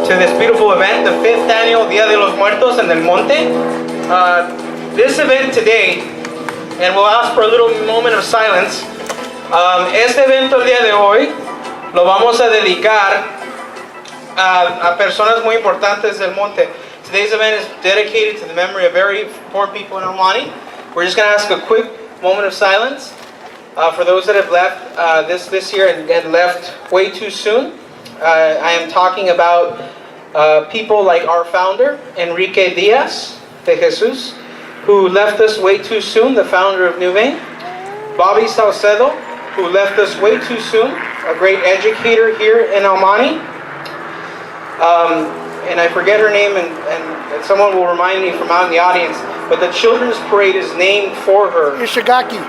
to this beautiful event, the 5th annual Dia de los Muertos en el Monte. This event today, and we'll ask for a little moment of silence. Este evento el día de hoy lo vamos a dedicar a personas muy importantes del Monte. Today's event is dedicated to the memory of very important people in El Monte. We're just going to ask a quick moment of silence for those that have left this year and left way too soon. I am talking about people like our founder, Enrique Diaz de Jesus, who left us way too soon, the founder of New Vein. Bobby Salcedo, who left us way too soon, a great educator here in El Monte. And I forget her name, and someone will remind me from out in the audience, but the Children's Parade is named for her. Ishigaki.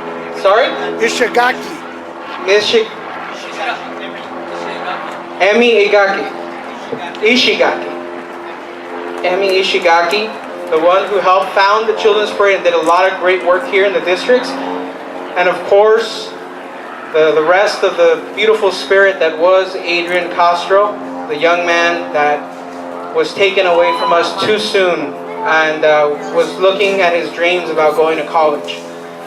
Sorry? Ishigaki. Emi Ishigaki. Emi Ishigaki, the one who helped found the Children's Parade and did a lot of great work here in the districts. And of course, the rest of the beautiful spirit that was Adrian Castro, the young man that was taken away from us too soon and was looking at his dreams about going to college.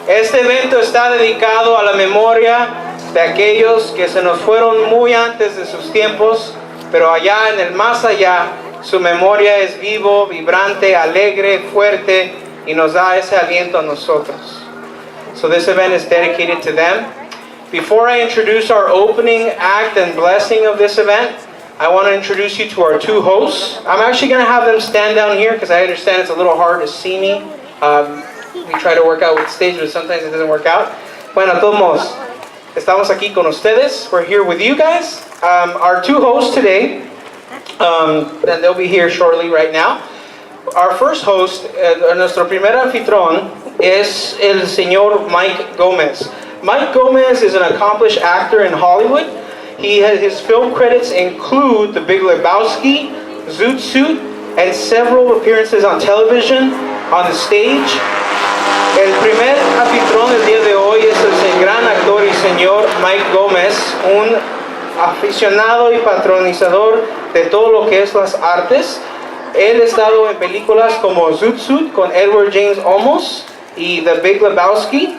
Este evento está dedicado a la memoria de aquellos que se nos fueron muy antes de sus tiempos, pero allá en el más allá, su memoria es vivo, vibrante, alegre, fuerte, y nos da ese aliento a nosotros. So this event is dedicated to them. Before I introduce our opening act and blessing of this event, I want to introduce you to our two hosts. I'm actually going to have them stand down here because I understand it's a little hard to see me. We try to work out with stage, but sometimes it doesn't work out. Bueno, todos modos, estamos aquí con ustedes. We're here with you guys. Our two hosts today, and they'll be here shortly right now. Our first host, nuestro primer anfitrión, es el señor Mike Gomez. Mike Gomez is an accomplished actor in Hollywood. His film credits include The Big Lebowski, Zoot Suit, and several appearances on television, on the stage. El primer anfitrión del día de hoy es el gran actor y señor Mike Gómez, un aficionado y patronizador de todo lo que es las artes. Él ha estado en películas como Zoot Suit con Edward James Olmos y The Big Lebowski,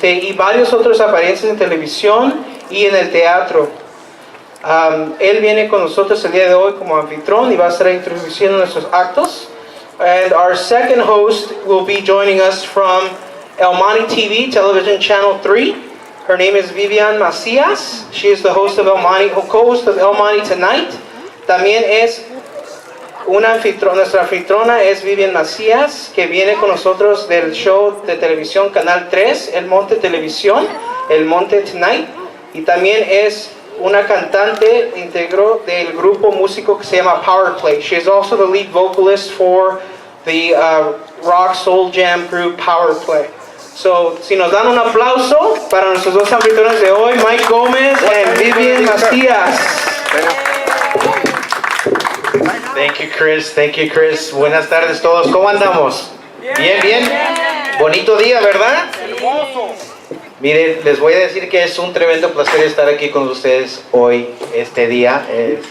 y varios otros apariencias en televisión y en el teatro. Él viene con nosotros el día de hoy como anfitrión y va a estar introduciendo nuestros actos. And our second host will be joining us from El Monte TV, television channel 3. Her name is Vivian Macias. She is the host of co-host of El Monte Tonight. También es nuestra anfitriona es Vivian Macias, que viene con nosotros del show de televisión Canal 3, El Monte Televisión, El Monte Tonight. Y también es una cantante íntegro del grupo músico que se llama Power Play. She is also the lead vocalist for the rock soul jam group Power Play. So, si nos dan un aplauso para nuestros dos anfitriones de hoy, Mike Gómez and Vivian Macias. Thank you, Chris. Thank you, Chris. Buenas tardes todos. ¿Cómo andamos? Bien, bien. Bonito día, ¿verdad? Miren, les voy a decir que es un tremendo placer estar aquí con ustedes hoy, este día,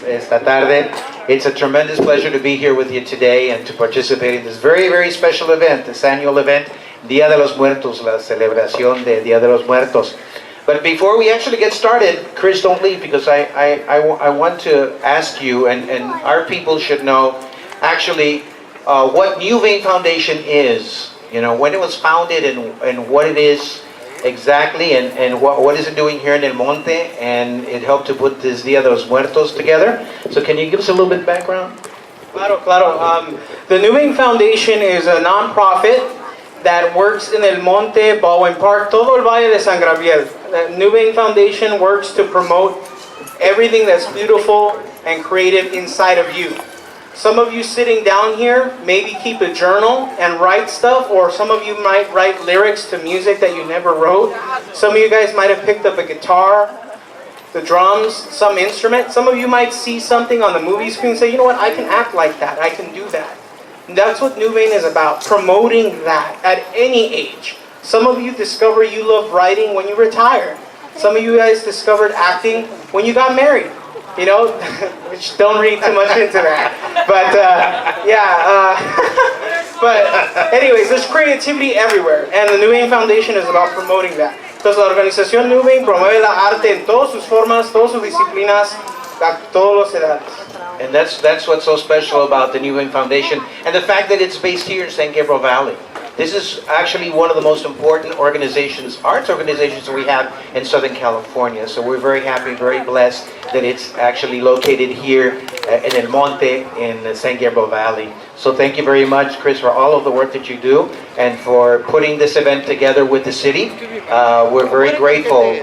esta tarde. It's a tremendous pleasure to be here with you today and to participate in this very, very special event, this annual event, Dia de los Muertos, la celebración de Dia de los Muertos. But before we actually get started, Chris, don't leave, because I want to ask you, and our people should know, actually, what New Vein Foundation is. You know, when it was founded and what it is exactly, and what is it doing here in El Monte, and it helped to put this Dia de los Muertos together. So can you give us a little bit of background? Claro. The New Vein Foundation is a non-profit that works in El Monte, Baldwin Park, todo el Valle de San Gabriel. The New Vein Foundation works to promote everything that's beautiful and creative inside of you. Some of you sitting down here maybe keep a journal and write stuff, or some of you might write lyrics to music that you never wrote. Some of you guys might have picked up a guitar, the drums, some instrument. Some of you might see something on the movie screen and say, you know what, I can act like that, I can do that. And that's what New Vein is about, promoting that at any age. Some of you discover you love writing when you retired. Some of you guys discovered acting when you got married. You know, which don't read too much into that. But but anyways, there's creativity everywhere, and the New Vein Foundation is about promoting that. Entonces la organización New Vein promueve la arte en todas sus formas, todas sus disciplinas, a todos los edades. And that's what's so special about the New Vein Foundation, and the fact that it's based here in San Gabriel Valley. This is actually one of the most important organizations, arts organizations that we have in Southern California. So we're very happy, very blessed that it's actually located here in El Monte in the San Gabriel Valley. So thank you very much, Chris, for all of the work that you do and for putting this event together with the city. We're very grateful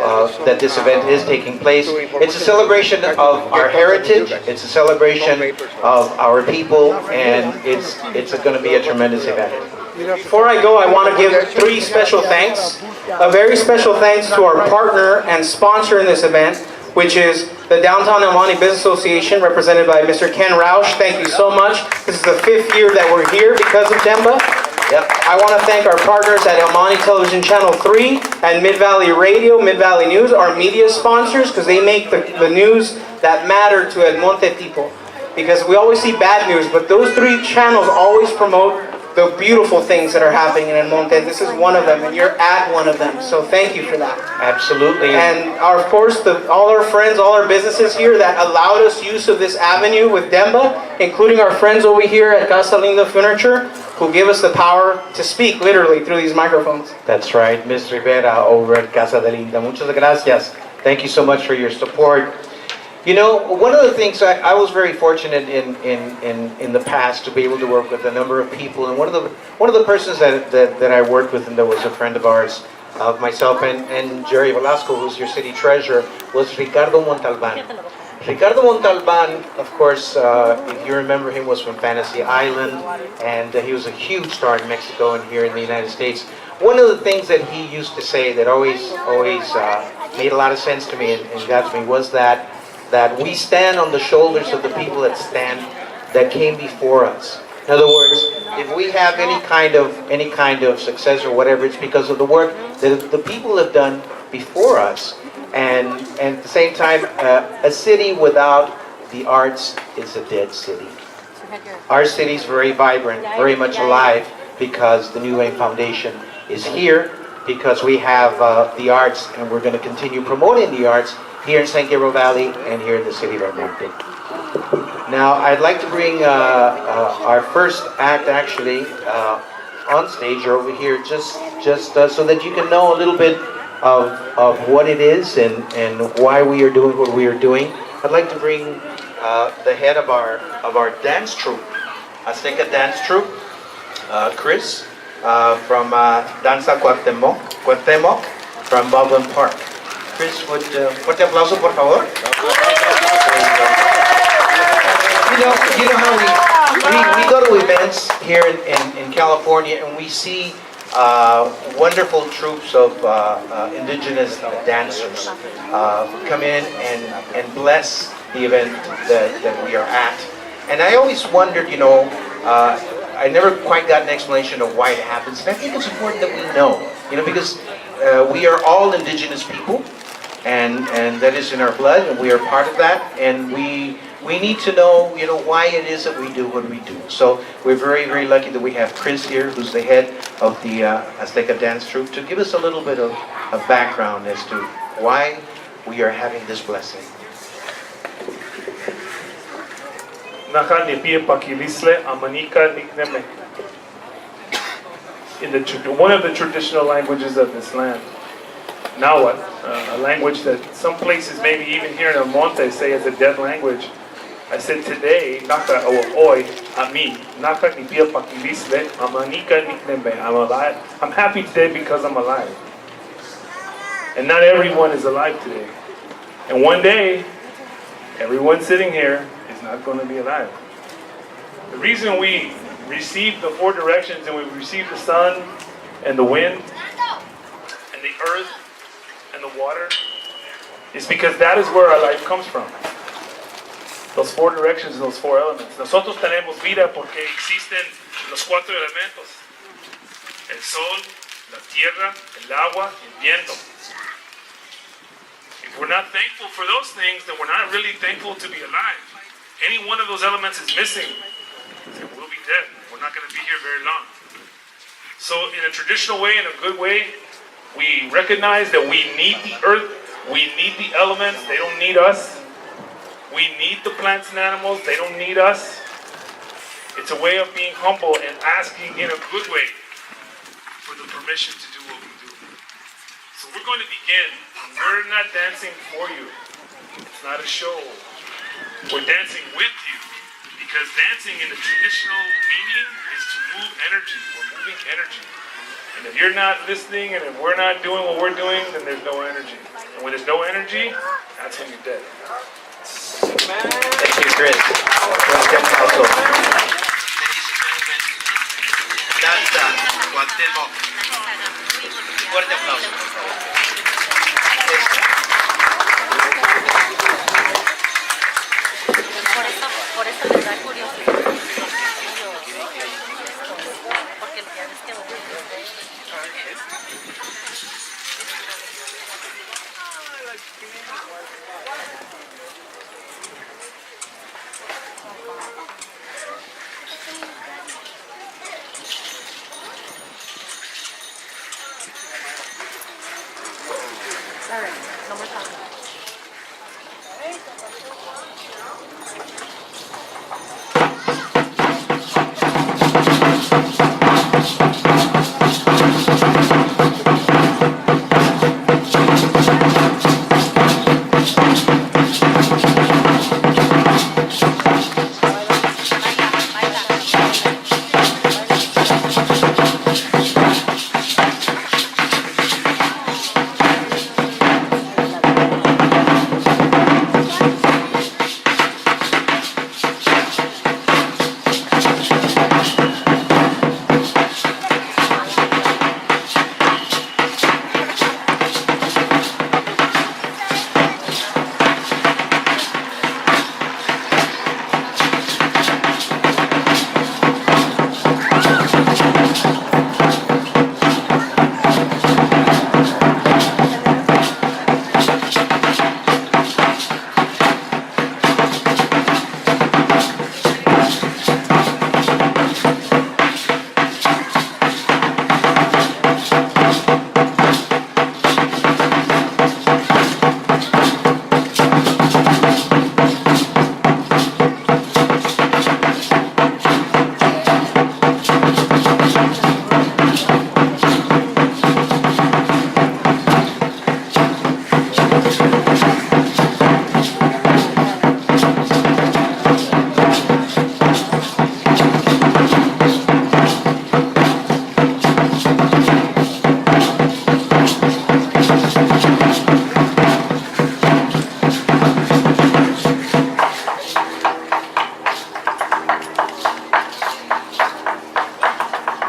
that this event is taking place. It's a celebration of our heritage, it's a celebration of our people, and it's going to be a tremendous event. Before I go, I want to give 3 special thanks. A very special thanks to our partner and sponsor in this event, which is the Downtown El Monte Business Association, represented by Mr. Ken Roush. Thank you so much. This is the 5th year that we're here because of Demba. Yep. I want to thank our partners at El Monte Television Channel 3 and Mid-Valley Radio, Mid-Valley News, our media sponsors, because they make the news that matter to El Monte people. Because we always see bad news, but those 3 channels always promote the beautiful things that are happening in El Monte. This is one of them, and you're at one of them. So thank you for that. Absolutely. And of course, all our friends, all our businesses here that allowed us use of this avenue with Demba, including our friends over here at Casa Linda Furniture, who give us the power to speak literally through these microphones. That's right, Ms. Rivera over at Casa de Linda. Muchas gracias. Thank you so much for your support. You know, one of the things I was very fortunate in the past to be able to work with a number of people, and one of the persons that I worked with and that was a friend of ours, of myself and Jerry Velasco, who's your city treasurer, was Ricardo Montalban. Ricardo Montalban, of course, if you remember him, was from Fantasy Island, and he was a huge star in Mexico and here in the United States. One of the things that he used to say that always made a lot of sense to me and got to me was that we stand on the shoulders of the people that came before us. In other words, if we have any kind of success or whatever, it's because of the work that the people have done before us. And at the same time, a city without the arts is a dead city. Our city is very vibrant, very much alive, because the New Vein Foundation is here, because we have the arts, and we're going to continue promoting the arts here in San Gabriel Valley and here in the city of El Monte. Now, I'd like to bring our first act actually on stage or over here, just so that you can know a little bit of what it is and why we are doing what we are doing. I'd like to bring the head of our dance troupe, Azteca dance troupe, Chris, from Danza Cuauhtemoc from Baldwin Park. Chris, fuerte aplauso, por favor. You know how we go to events here in California and we see wonderful troops of indigenous dancers come in and bless the event that we are at. And I always wondered, I never quite got an explanation of why it happens. And I think it's important that we know, because we are all indigenous people. And that is in our blood, and we are part of that, and we need to know, why it is that we do what we do. So we're very, very lucky that we have Chris here, who's the head of the Azteca dance troupe, to give us a little bit of background as to why we are having this blessing. In one of the traditional languages of this land. Now what? A language that some places, maybe even here in El Monte, say is a dead language. I said today, naka o hoy, a mí, naka ni pia pakilisle, amanika niknembe. I'm alive. I'm happy today because I'm alive. And not everyone is alive today. And one day, everyone sitting here is not going to be alive. The reason we receive the 4 directions and we receive the sun and the wind and the earth and the water is because that is where our life comes from. Those 4 directions and those 4 elements. Nosotros tenemos vida porque existen los 4 elementos. El sol, la tierra, el agua y el viento. If we're not thankful for those things, then we're not really thankful to be alive. Any one of those elements is missing, then we'll be dead. We're not going to be here very long. So in a traditional way, in a good way, we recognize that we need the earth, we need the elements, they don't need us. We need the plants and animals, they don't need us. It's a way of being humble and asking in a good way for the permission to do what we do. So we're going to begin. We're not dancing for you. It's not a show. We're dancing with you. Because dancing in the traditional meaning is to move energy. We're moving energy. And if you're not listening and if we're not doing what we're doing, then there's no energy. And when there's no energy, that's when you're dead. Thank you, Chris. Fuerte aplauso. Danza, Cuauhtémoc. Fuerte aplauso. Por eso me da curiosidad. Porque ya ves que all right, no more talking.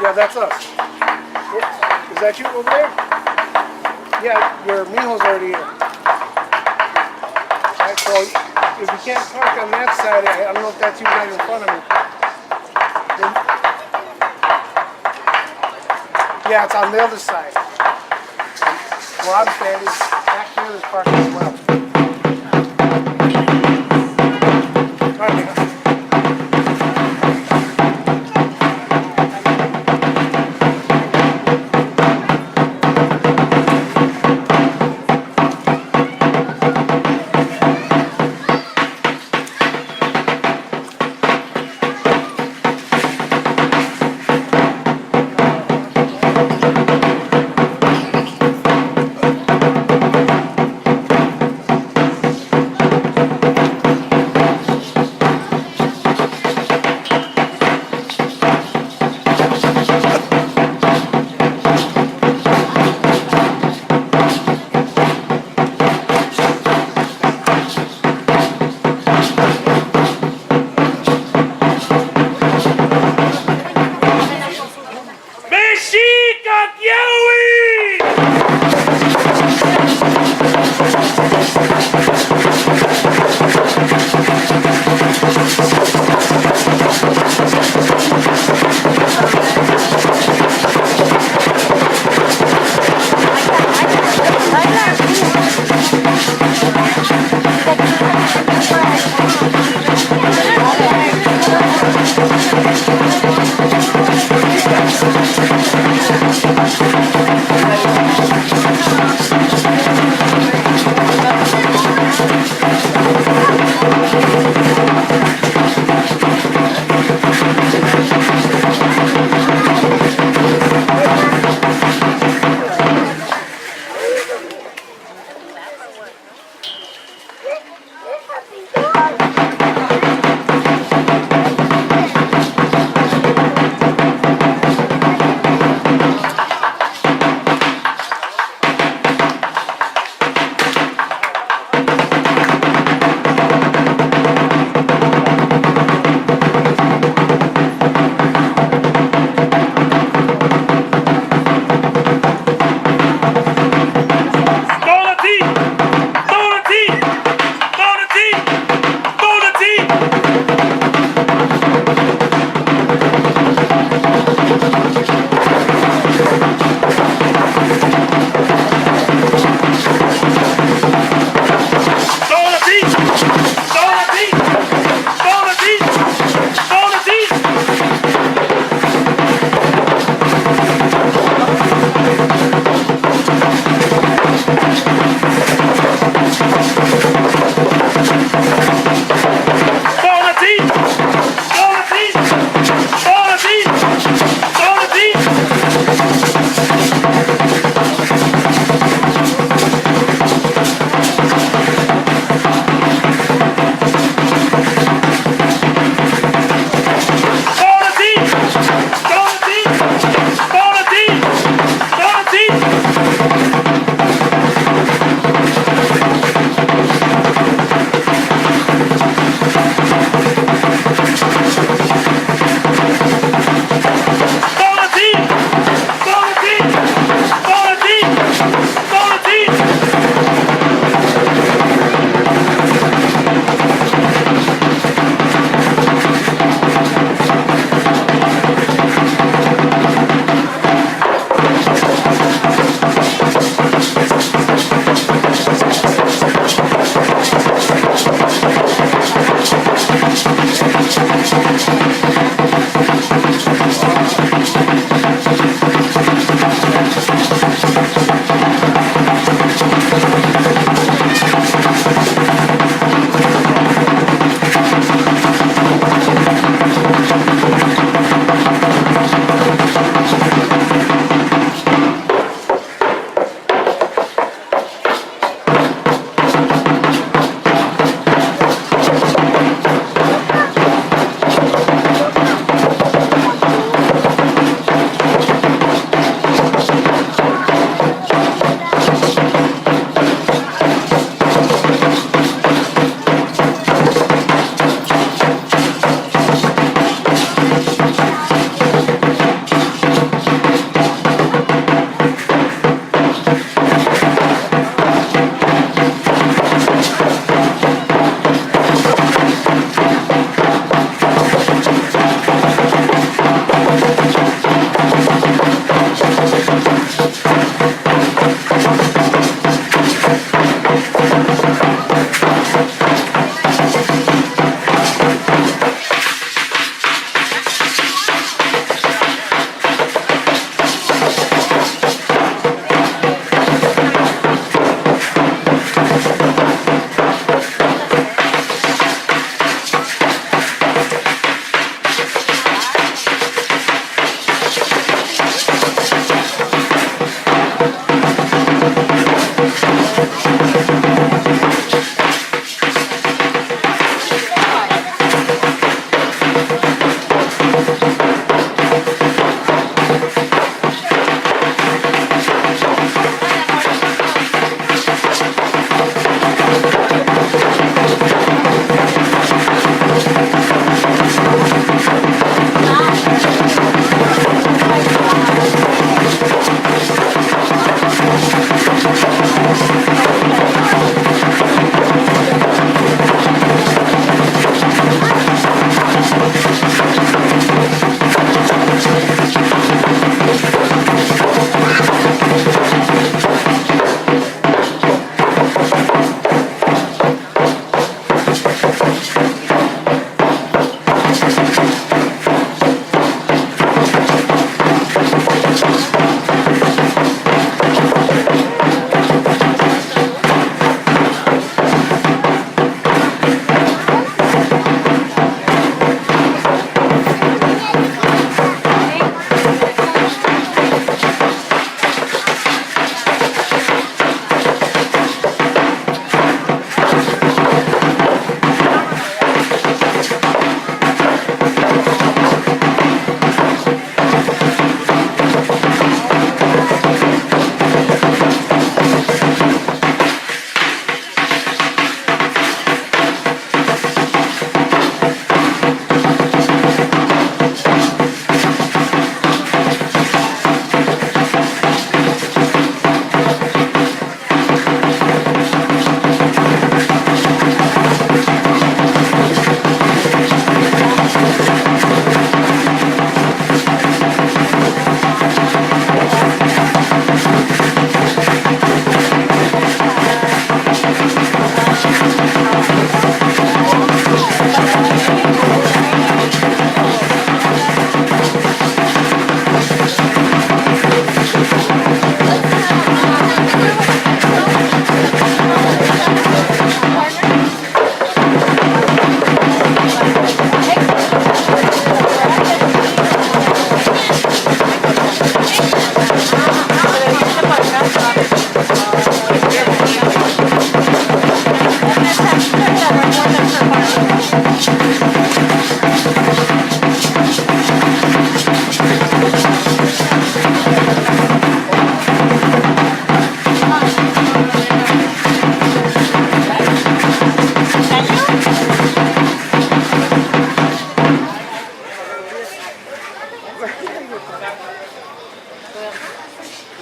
Yeah, that's us. Is that you over there? Yeah, your Mijo's already in. Alright, so if you can't park on that side, I don't know if that's you right in front of me. Yeah, it's on the other side. Well, I'm standing back here, there's parking as well. Alright, Mijo.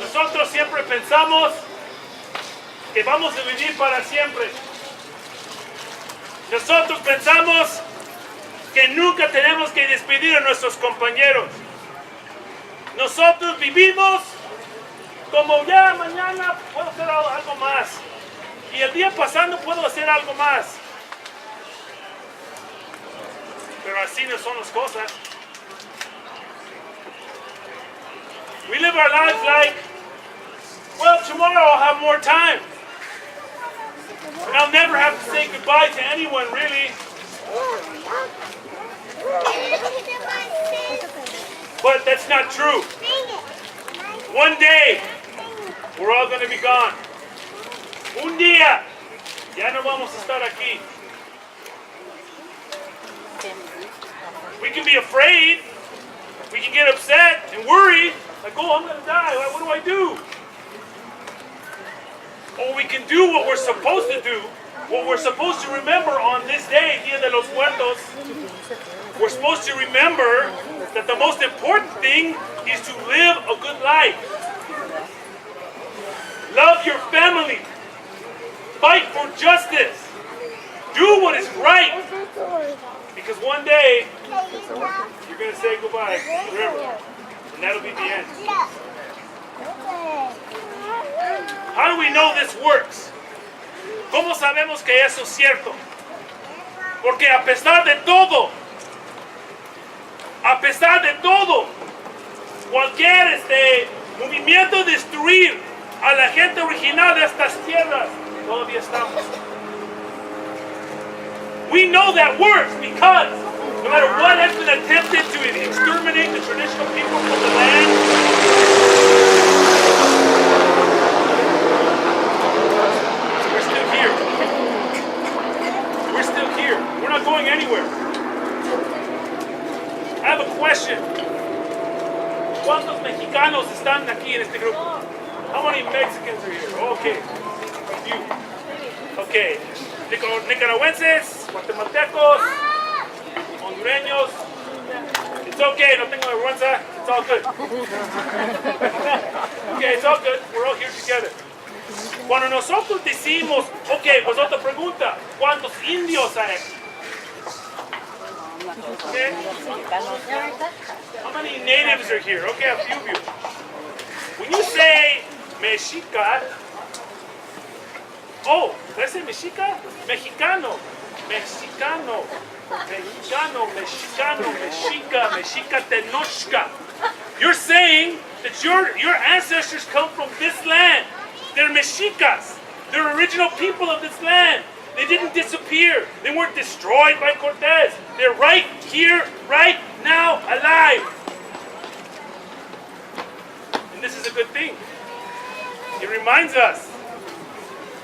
Nosotros siempre pensamos que vamos a vivir para siempre. Nosotros pensamos que nunca tenemos que despedir a nuestros compañeros. Nosotros vivimos como ya mañana puedo hacer algo más. Y el día pasando puedo hacer algo más. Pero así no son las cosas. We live our lives like, well, tomorrow I'll have more time. And I'll never have to say goodbye to anyone, really. But that's not true. One day, we're all going to be gone. Un día, ya no vamos a estar aquí. We can be afraid. We can get upset and worry. Like, oh, I'm going to die. What do I do? Or we can do what we're supposed to do. What we're supposed to remember on this day, Dia De Los Muertos. We're supposed to remember that the most important thing is to live a good life. Love your family. Fight for justice. Do what is right. Because one day, you're going to say goodbye forever. And that'll be the end. How do we know this works? ¿Cómo sabemos que eso es cierto? Porque a pesar de todo, cualquier movimiento de destruir a la gente original de estas tierras, todavía estamos. We know that works because no matter what has been attempted to exterminate the traditional people from the land, we're still here. We're still here. We're not going anywhere. I have a question. ¿Cuántos mexicanos están aquí en este grupo? How many Mexicans are here? Okay. A few. Okay. Nicaragüenses, guatemaltecos, hondureños. It's okay, no tengo vergüenza. It's all good. Okay, it's all good. We're all here together. Cuando nosotros decimos, okay, pues otra pregunta, ¿cuántos indios hay aquí? Okay. How many natives are here? Okay, a few of you. When you say Mexica, oh, did I say Mexica? Mexicano, Mexicano, Mexicano, Mexicano, Mexica, Mexica Tenochca. You're saying that your ancestors come from this land. They're Mexicas. They're original people of this land. They didn't disappear. They weren't destroyed by Cortez. They're right here, right now, alive. And this is a good thing. It reminds us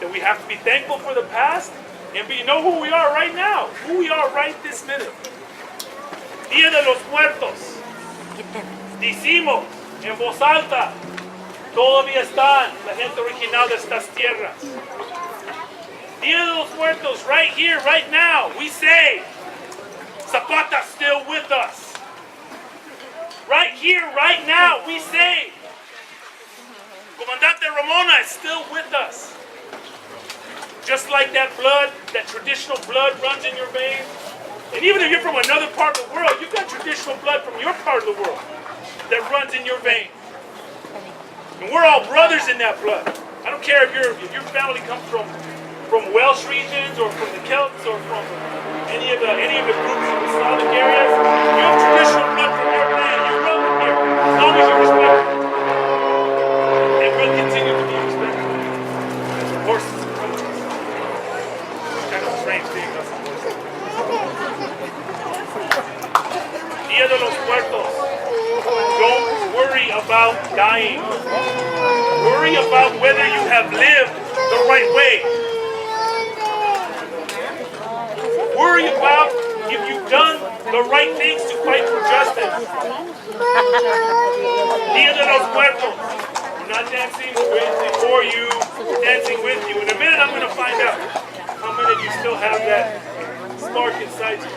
that we have to be thankful for the past and know who we are right now, who we are right this minute. Dia de los Muertos. Decimos en voz alta, todavía están la gente original de estas tierras. Dia de los Muertos, right here, right now, we say, Zapata's still with us. Right here, right now, we say, Comandante Ramona is still with us. Just like that blood, that traditional blood runs in your veins. And even if you're from another part of the world, you've got traditional blood from your part of the world that runs in your veins. And we're all brothers in that blood. I don't care if your family comes from Welsh regions or from the Celts or from any of the groups in the Slavic areas. You have traditional blood from your land. You're welcome here, as long as you respect it. And we'll continue to be respected. Horses and coaches. It's kind of a strange thing, us and horses. Dia de los Muertos. Don't worry about dying. Worry about whether you have lived the right way. Worry about if you've done the right things to fight for justice. Dia de los Muertos. We're not dancing for you, we're dancing with you. In a minute I'm going to find out how many of you still have that spark inside you.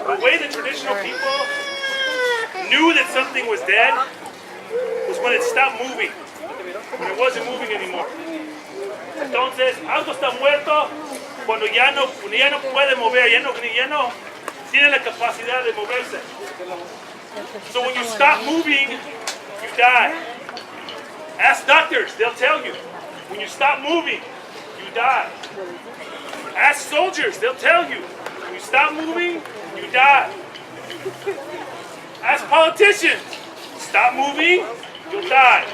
The way the traditional people knew that something was dead was when it stopped moving, when it wasn't moving anymore. Entonces, algo está muerto cuando ya no puede mover, ya no tiene la capacidad de moverse. So when you stop moving, you die. Ask doctors, they'll tell you. When you stop moving, you die. Ask soldiers, they'll tell you. When you stop moving, you die. Ask politicians, stop moving, you'll die.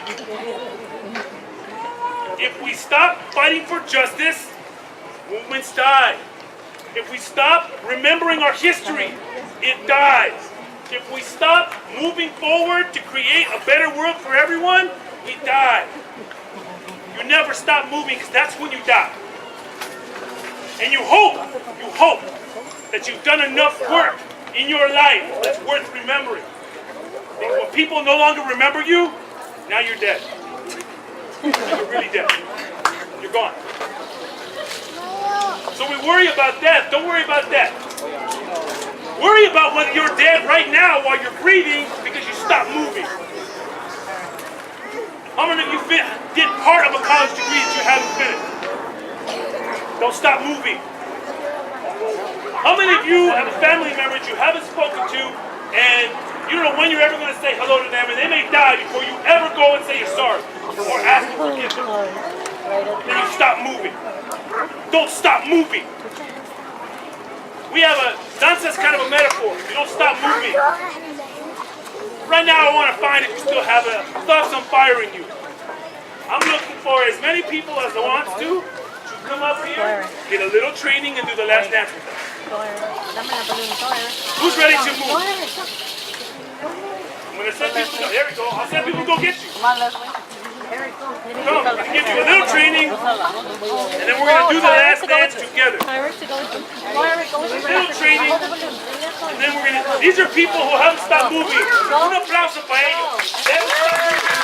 If we stop fighting for justice, movements die. If we stop remembering our history, it dies. If we stop moving forward to create a better world for everyone, we die. You never stop moving because that's when you die. And you hope that you've done enough work in your life that's worth remembering. Because when people no longer remember you, now you're dead. You're really dead. You're gone. So we worry about death. Don't worry about death. Worry about whether you're dead right now while you're breathing because you stopped moving. How many of you did part of a college degree that you haven't finished? Don't stop moving. How many of you have family members you haven't spoken to and you don't know when you're ever going to say hello to them and they may die before you ever go and say you're sorry or ask for forgiveness? Then you stop moving. Don't stop moving. We have danza's kind of a metaphor. You don't stop moving. Right now I want to find if you still have thoughts on fire in you. I'm looking for as many people as want to come up here, get a little training and do the last dance with us. Who's ready to move? I'm going to send people, there we go, I'll send people to go get you. Come, I'm going to give you a little training, and then we're going to do the last dance together. Little training, and then we're going to, these are people who haven't stopped moving. Un aplauso para ellos. They haven't stopped moving.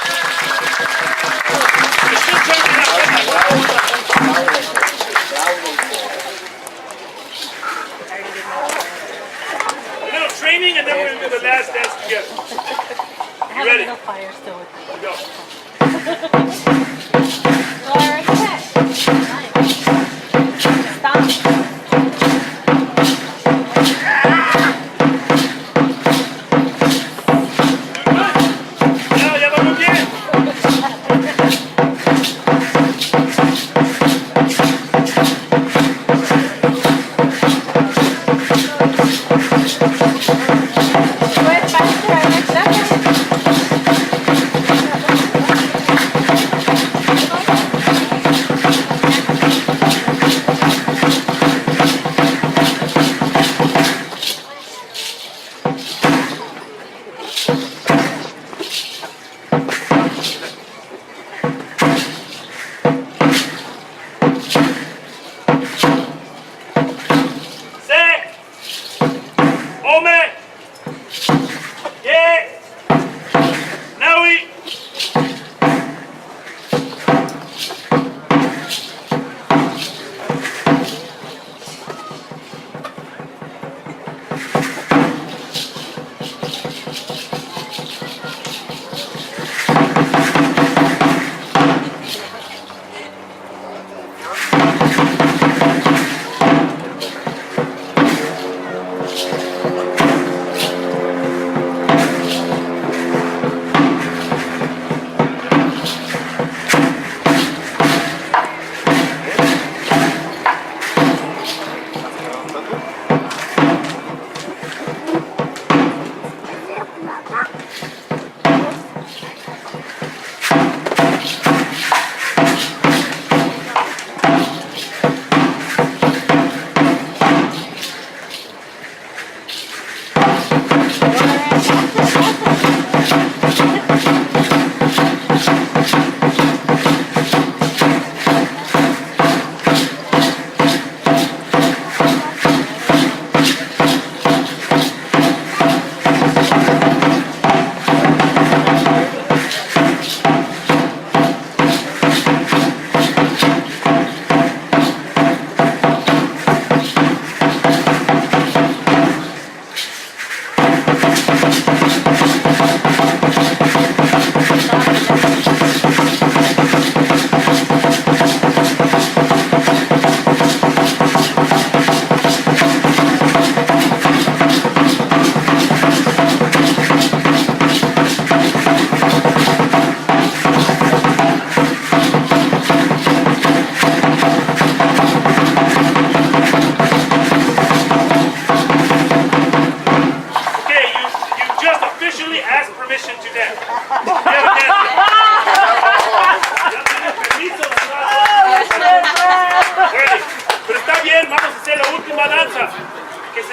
They're still turning it up. A little training, and then we're going to do the last dance together. You ready? Go.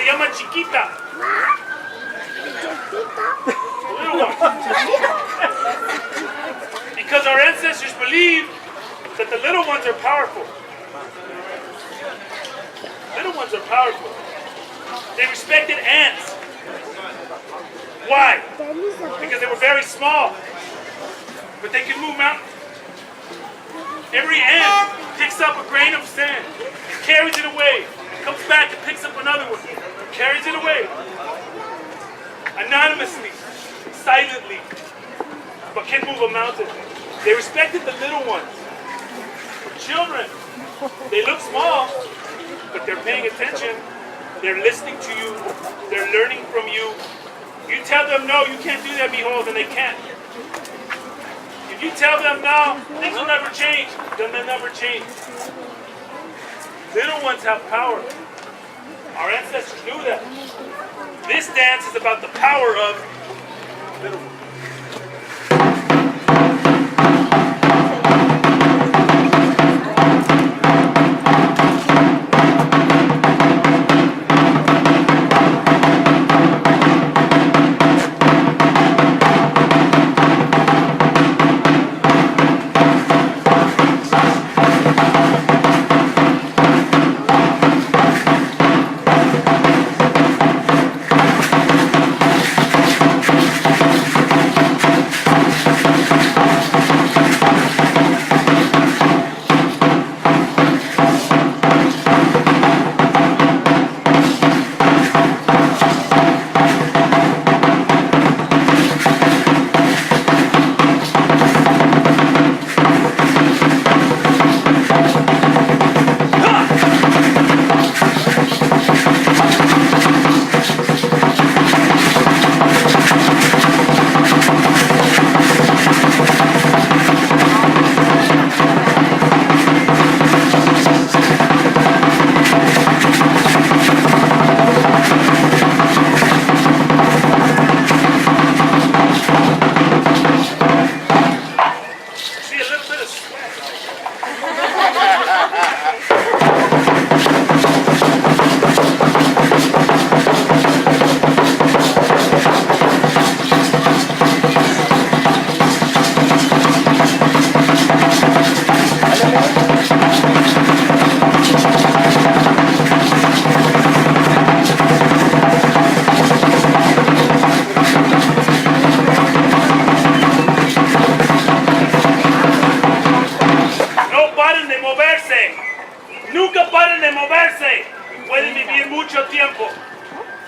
se llama chiquita. Little one. Because our ancestors believed that the little ones are powerful. Little ones are powerful. They respected ants. Why? Because they were very small, but they could move mountains. Every ant picks up a grain of sand, carries it away, comes back and picks up another one, carries it away. Anonymously, silently, but can move a mountain. They respected the little ones. Children, they look small, but they're paying attention. They're listening to you. They're learning from you. You tell them, no, you can't do that, mijo, then they can't. If you tell them, no, things will never change, then they'll never change. Little ones have power. Our ancestors knew that. This dance is about the power of little ones.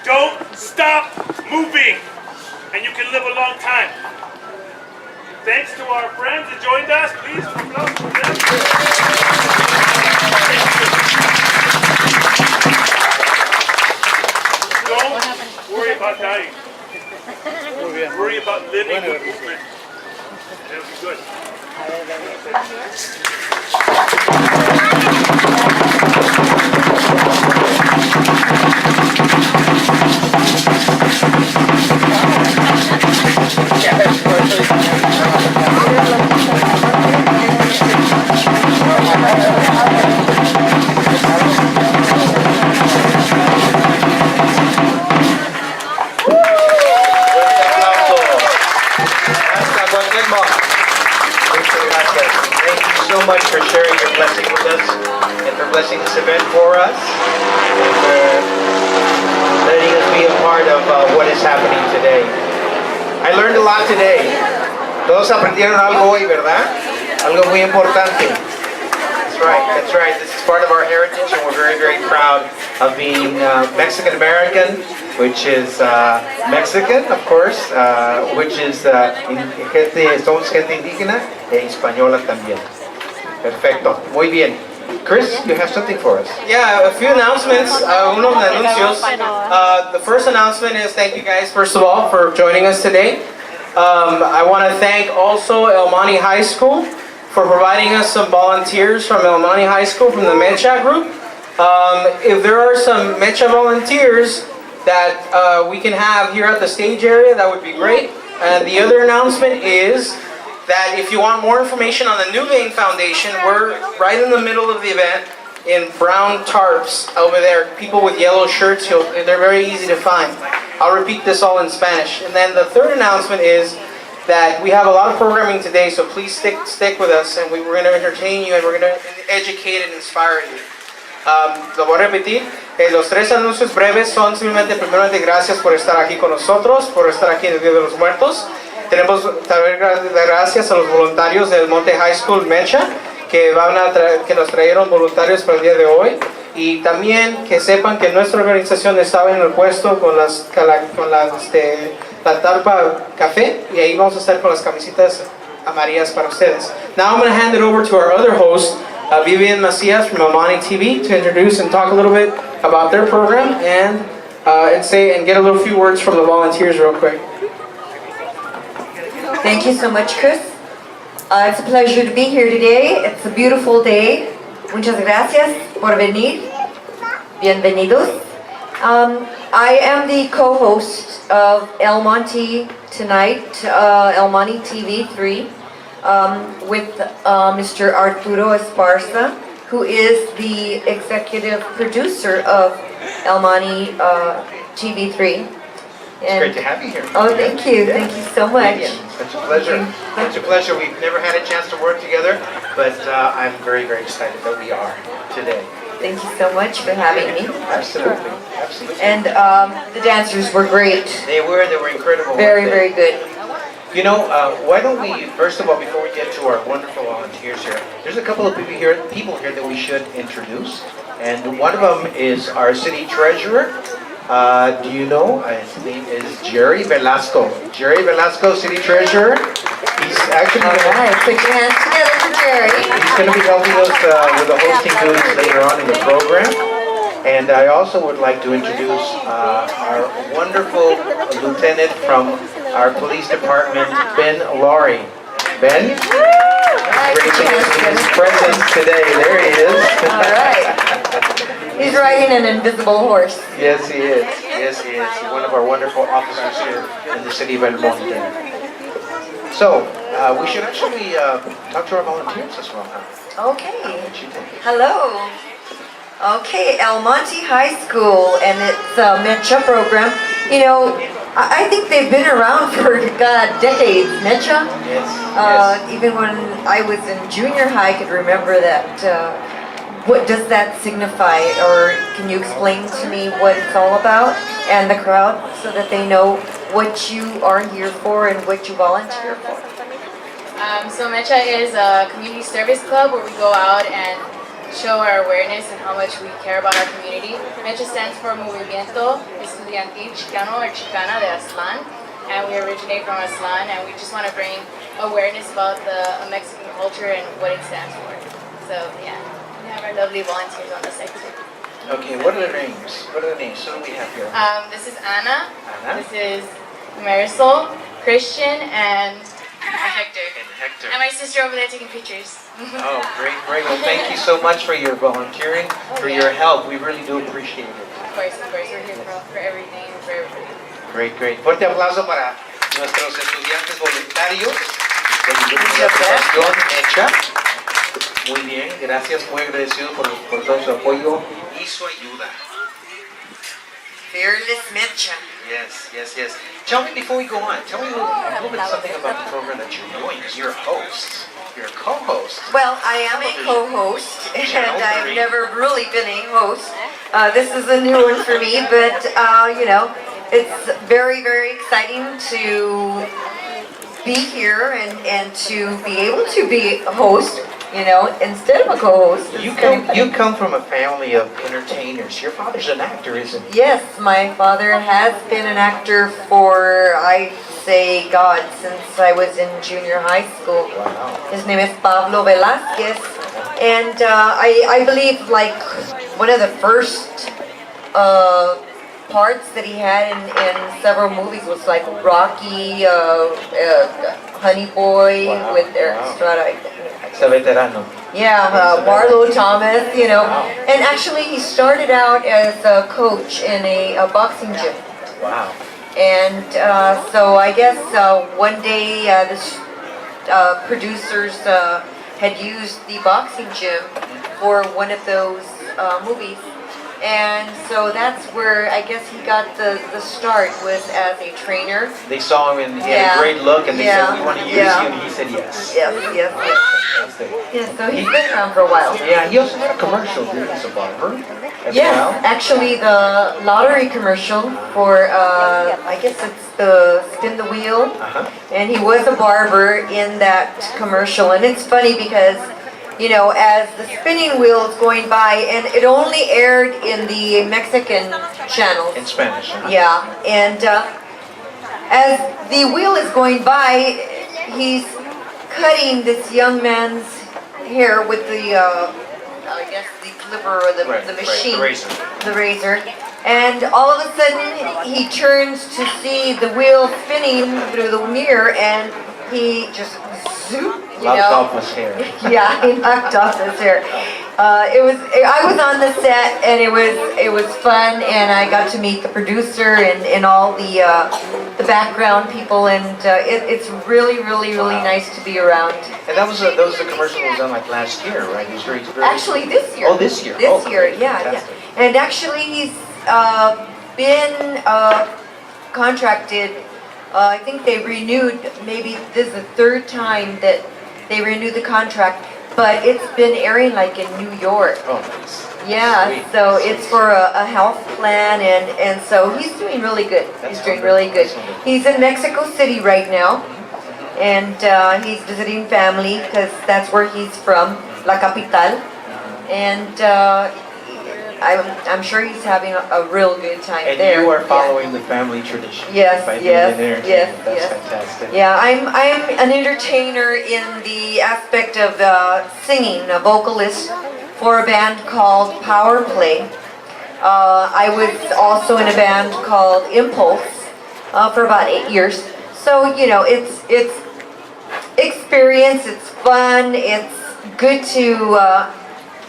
Don't stop moving, and you can live a long time. Thanks to our friends that joined us. Please, applause for them. Don't worry about dying. Worry about living with movement. It'll be good. So much for sharing your blessing with us and for blessing this event for us and letting us be a part of what is happening today. I learned a lot today. Todos aprendieron algo hoy, ¿verdad? Algo muy importante. That's right, that's right. This is part of our heritage and we're very, very proud of being Mexican American, which is Mexican, of course, which is somos gente indígena e española también. Perfecto, muy bien. Chris, you have something for us. Yeah, a few announcements, unos anuncios. The first announcement is thank you guys, first of all, for joining us today. I want to thank also El Monte High School for providing us some volunteers from El Monte High School from the Mecha group. If there are some Mecha volunteers that we can have here at the stage area, that would be great. And the other announcement is that if you want more information on the New Vein Foundation, we're right in the middle of the event. in brown tarps over there. People with yellow shirts, they're very easy to find. I'll repeat this all in Spanish. And then the third announcement is that we have a lot of programming today, so please stick with us, and we're going to entertain you, and we're going to educate and inspire you. Lo voy a repetir. Los tres anuncios breves son simplemente, primeramente, gracias por estar aquí con nosotros, por estar aquí en el Día de los Muertos. Tenemos también gracias a los voluntarios del Monte High School Mecha, que nos trajeron voluntarios para el día de hoy. Y también que sepan que nuestra organización estaba en el puesto con la tarpa café, y ahí vamos a estar con las camisetas amarillas para ustedes. Now I'm going to hand it over to our other host, Vivian Macias from MONTE TV, to introduce and talk a little bit about their program and get a little few words from the volunteers real quick. Thank you so much, Chris. It's a pleasure to be here today. It's a beautiful day. Muchas gracias por venir. Bienvenidos. I am the co-host of El Monte tonight, El Monte TV3, with Mr. Arturo Esparza, who is the executive producer of El Monte TV3. It's great to have you here. Oh, thank you. Thank you so much. Such a pleasure. Such a pleasure. We've never had a chance to work together, but I'm very, very excited that we are today. Thank you so much for having me. Absolutely. Absolutely. And the dancers were great. They were incredible. Very, very good. You know, why don't we, first of all, before we get to our wonderful volunteers here, there's a couple of people here that we should introduce. And one of them is our city treasurer. Do you know? His name is Jerry Velasco. Jerry Velasco, city treasurer. He's actually All right, put your hands together for Jerry. He's going to be helping us with the hosting duties later on in the program. And I also would like to introduce our wonderful lieutenant from our police department, Ben Laurie. Ben? Gracing us with his presence today. There he is. All right. He's riding an invisible horse. Yes, he is. Yes, he is. He's one of our wonderful officers here in the city of El Monte. So, we should actually talk to our volunteers as well, huh? Okay. What you think? Hello. Okay, El Monte High School and its Mecha program. You know, I think they've been around for, decades. Mecha? Yes. Yes. Even when I was in junior high, I could remember that. What does that signify, or can you explain to me what it's all about and the crowd so that they know what you are here for and what you volunteer for? So Mecha is a community service club where we go out and show our awareness and how much we care about our community. Mecha stands for Movimiento Estudiantil Chicano or Chicana de Aztlán, and we originate from Aztlán, and we just want to bring awareness about the Mexican culture and what it stands for. So yeah. We have our lovely volunteers on the side too. Okay, what are their names? What are the names? Who do we have here? This is Anna. Anna? This is Marisol, Christian, and Hector. And Hector. And my sister over there taking pictures. Oh, great, great. Well, thank you so much for your volunteering, for your help. We really do appreciate it. Of course, we're here for everything and for everybody. Great, great. Fuerte aplauso para nuestros estudiantes voluntarios de la Fundación Mecha. Muy bien, gracias, muy agradecido por todo su apoyo y su ayuda. Fearless Mecha. Yes, yes, yes. Tell me before we go on, tell me a little bit something about the program that you're doing. You're a host. You're a co-host. Well, I am a co-host, and I've never really been a host. This is a new one for me, but you know, it's very, very exciting to be here and to be able to be a host, you know, instead of a co-host. You come from a family of entertainers. Your father's an actor, isn't he? Yes, my father has been an actor for, I say, God, since I was in junior high school. Wow. His name is Pablo Velázquez, and I believe like one of the first parts that he had in several movies was like Rocky, Honey Boy, Wow. with Eric Wow. Estrada. It's a veterano. Yeah, Marlo Thomas, you know. Wow. And actually he started out as a coach in a boxing gym. Wow. And so I guess one day the producers had used the boxing gym for one of those movies. And so that's where I guess he got the start, was as a trainer. They saw him and he had Yeah. a great look and they Yeah. said, we want to use Yeah. you, and he said yes. Yes, yes, yes. Fantastic. Yeah, so he's been around for a while. Yeah, he also had a commercial during as a barber as Yes, well. actually the lottery commercial for, I guess it's the Spin the Wheel. Uh-huh. And he was a barber in that commercial. And it's funny because, you know, as the spinning wheel is going by, and it only aired in the Mexican channels. In Spanish. Huh? Yeah, and as the wheel is going by, he's cutting this young man's hair with the, I guess the clipper or the machine, the razor. the razor. And all of a sudden, he turns to see the wheel spinning through the mirror, and he just zoop, you Lopped know. off his hair. Yeah, he knocked off his hair. I was on the set, and it was fun, and I got to meet the producer and all the background people, and it's really nice to be around. And that was a commercial that was done like last year, right? He was very Actually, this year. Oh, this year. This Oh, year, great. yeah. Fantastic. And actually, he's been contracted. I think they renewed. Maybe this is the third time that they renewed the contract. But it's been airing like in New York. Oh, nice. Yeah, Sweet. so it's for a health plan, and so he's doing really good. That's He's doing wonderful. really good. That's wonderful. He's in Mexico City right now, and he's visiting family because that's where he's from, La Capital, and I'm sure he's having a real good time And there. you are Yeah. following the family tradition. Yes, by being yes, an entertainer. yes, That's yes. fantastic. Yeah, I'm an entertainer in the aspect of singing, a vocalist for a band called Power Play. I was also in a band called Impulse for about 8 years. So, you know, it's experience, it's fun, it's good to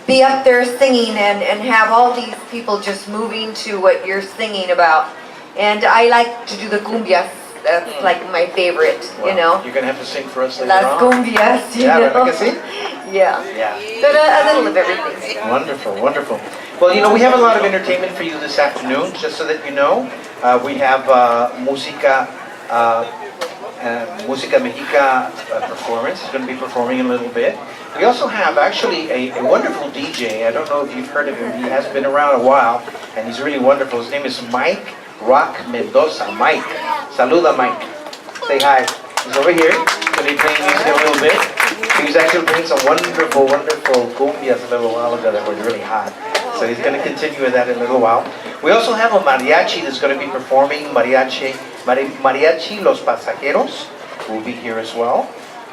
be up there singing and have all these people just moving to what you're singing about. And I like to do the cumbias. That's like my favorite, you know. You're going to have to sing for us later Las on. cumbias, you Yeah, know. ¿verdad que sí? Yeah. Yeah. But a little of everything. Wonderful, wonderful. Well, you know, we have a lot of entertainment for you this afternoon, just so that you know. We have Música Mexica performance. He's going to be performing in a little bit. We also have actually a wonderful DJ. I don't know if you've heard of him. He has been around a while, and he's really wonderful. His name is Mike Rock Mendoza. Mike. Saluda, Mike. Say hi. He's over here. He's going to be playing music in a little bit. He was actually playing some wonderful cumbias a little while ago that were really hot. So he's going to continue with that in a little while. We also have a mariachi that's going to be performing, Mariachi Los Pasajeros will be here as well.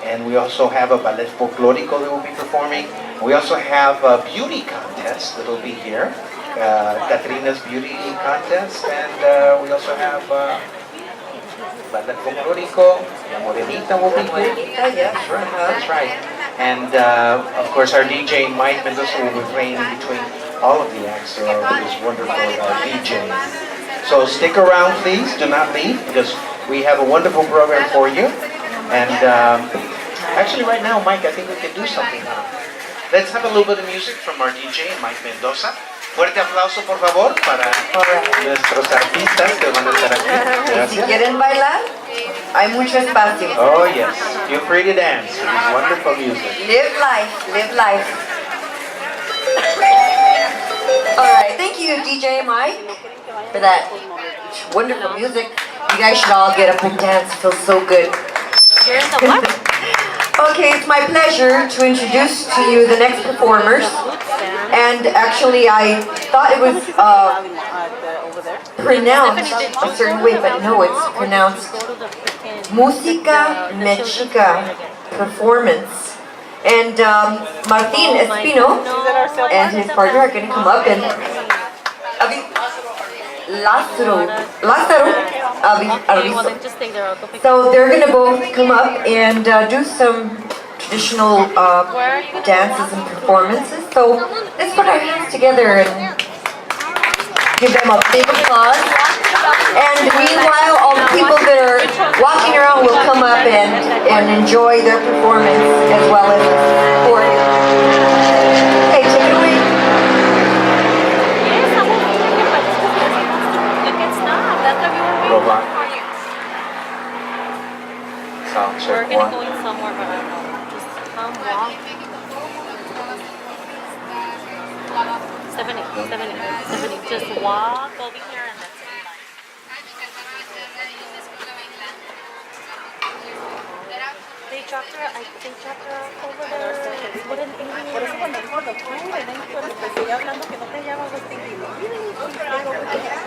And we also have a ballet folklorico that will be performing. We also have a beauty contest that will be here, Katrina's beauty contest. And we also have ballet folklorico, La Morenita will be here. That's right, that's right. And of course our DJ Mike Mendoza will be playing in between all of the acts, this wonderful DJ. So stick around please, do not leave, because we have a wonderful program for you. And actually right now, Mike, I think we can do something now. Let's have a little bit of music from our DJ, Mike Mendoza. Fuerte aplauso, por favor, para nuestros artistas que van a estar aquí. Si Gracias. quieren bailar, hay mucho espacio. Oh yes, feel free to dance to this wonderful music. Live life, live life. Alright, thank you DJ Mike for that wonderful music. You guys should all get up and dance, it feels so good. You're in the what? Okay, it's my pleasure to introduce to you the next performers. And actually I thought it was pronounced a certain way, but no, it's pronounced Música Mexica Performance. And Martin Espino and his partner are going to come up, and Lázaro Arvizo. Just stay there. I'll go pick So they're going to both come up and do some traditional dances and performances. So let's put our hands together and give them a big applause. And meanwhile, all the people that are walking around will come up and enjoy their performance as well as the support. Hey, take it away. robot. Sound We're check gonna one. go in somewhere, but I don't know. Just come walk. 70, 70, 70. Just walk over here and that's it. They dropped her. They dropped her off over there. What an idiot. Por eso cuando dijo doctor, cuando te estoy hablando que no te llamas, was thinking, really? She's staying over there.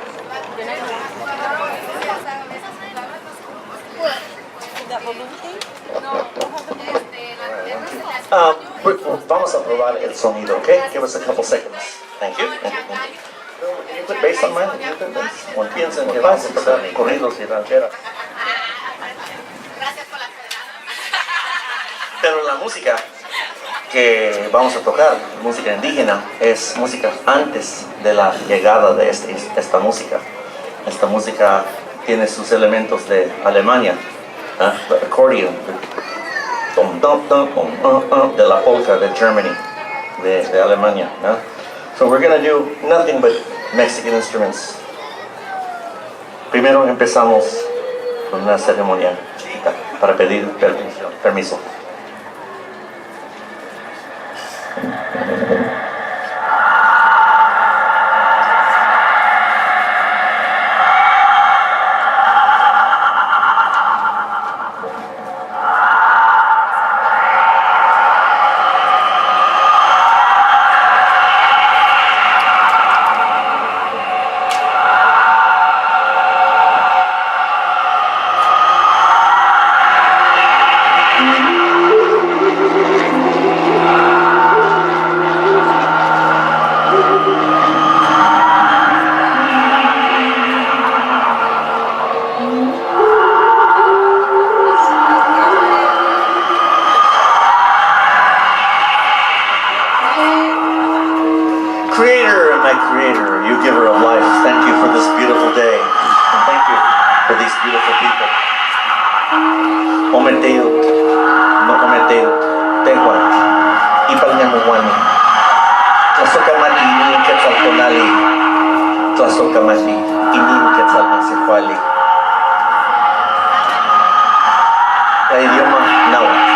Then I know. That balloon thing? No, don't have the balloon. Vamos a probar el sonido, okay? Give us a couple seconds. Thank you. Thank you. Can you put bass on mine? Can you put bass? Bueno, piensen que vamos a tocar corridos y rancheras. Pero la música que vamos a tocar, música indígena, es música antes de la llegada de esta música. Esta música tiene sus elementos de Alemania, the accordion, de la polka de Germany, de Alemania. So we're going to do nothing but Mexican instruments. Primero empezamos con una ceremonia chiquita para pedir permiso. Creator, you giver of life, thank you for this beautiful day, and thank you for these beautiful people. Ometeyut, no ometeyut, tehuat, ipalnyamuwani, tlasokamati inin quetzaltonali, tlasokamati inin quetzalmacihuali. La idioma náhuatl.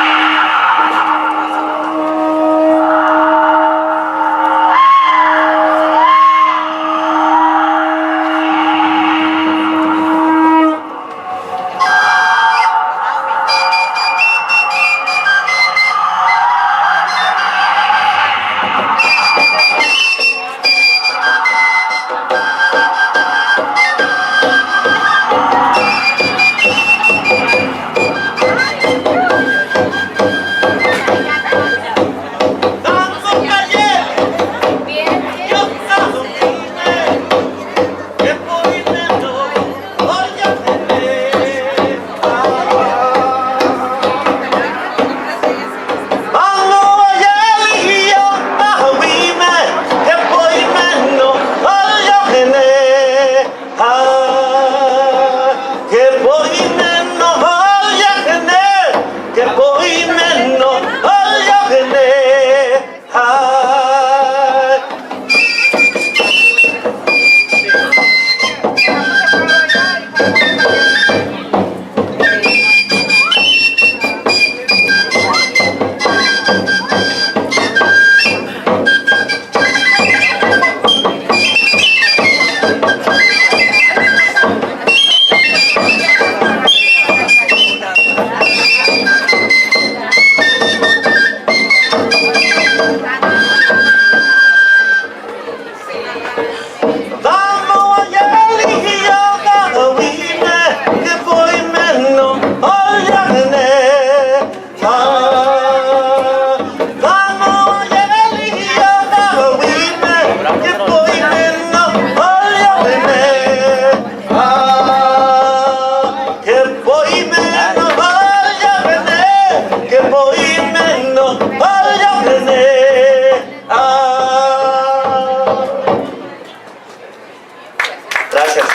Gracias.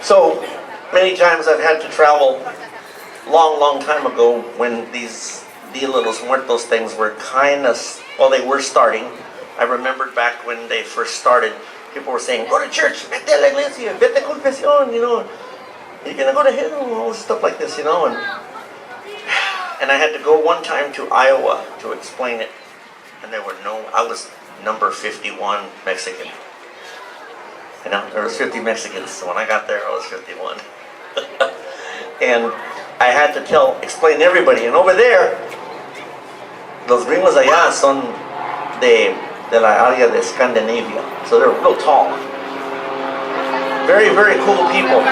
So many times I've had to travel long time ago when these Dia De Los Muertos things were kind of, well, they were starting, I remembered back when they first started, people were saying, go to church, vete a la iglesia, vete a confesión, you know, you're gonna go to hell, all this stuff like this, you know. And I had to go one time to Iowa to explain it, and there were I was number 51 Mexican. You know, there was 50 Mexicans, so when I got there, I was 51. And I had to explain to everybody, and over there, los gringos allá son de la área de Scandinavia, so they're real tall. Very, very cool people,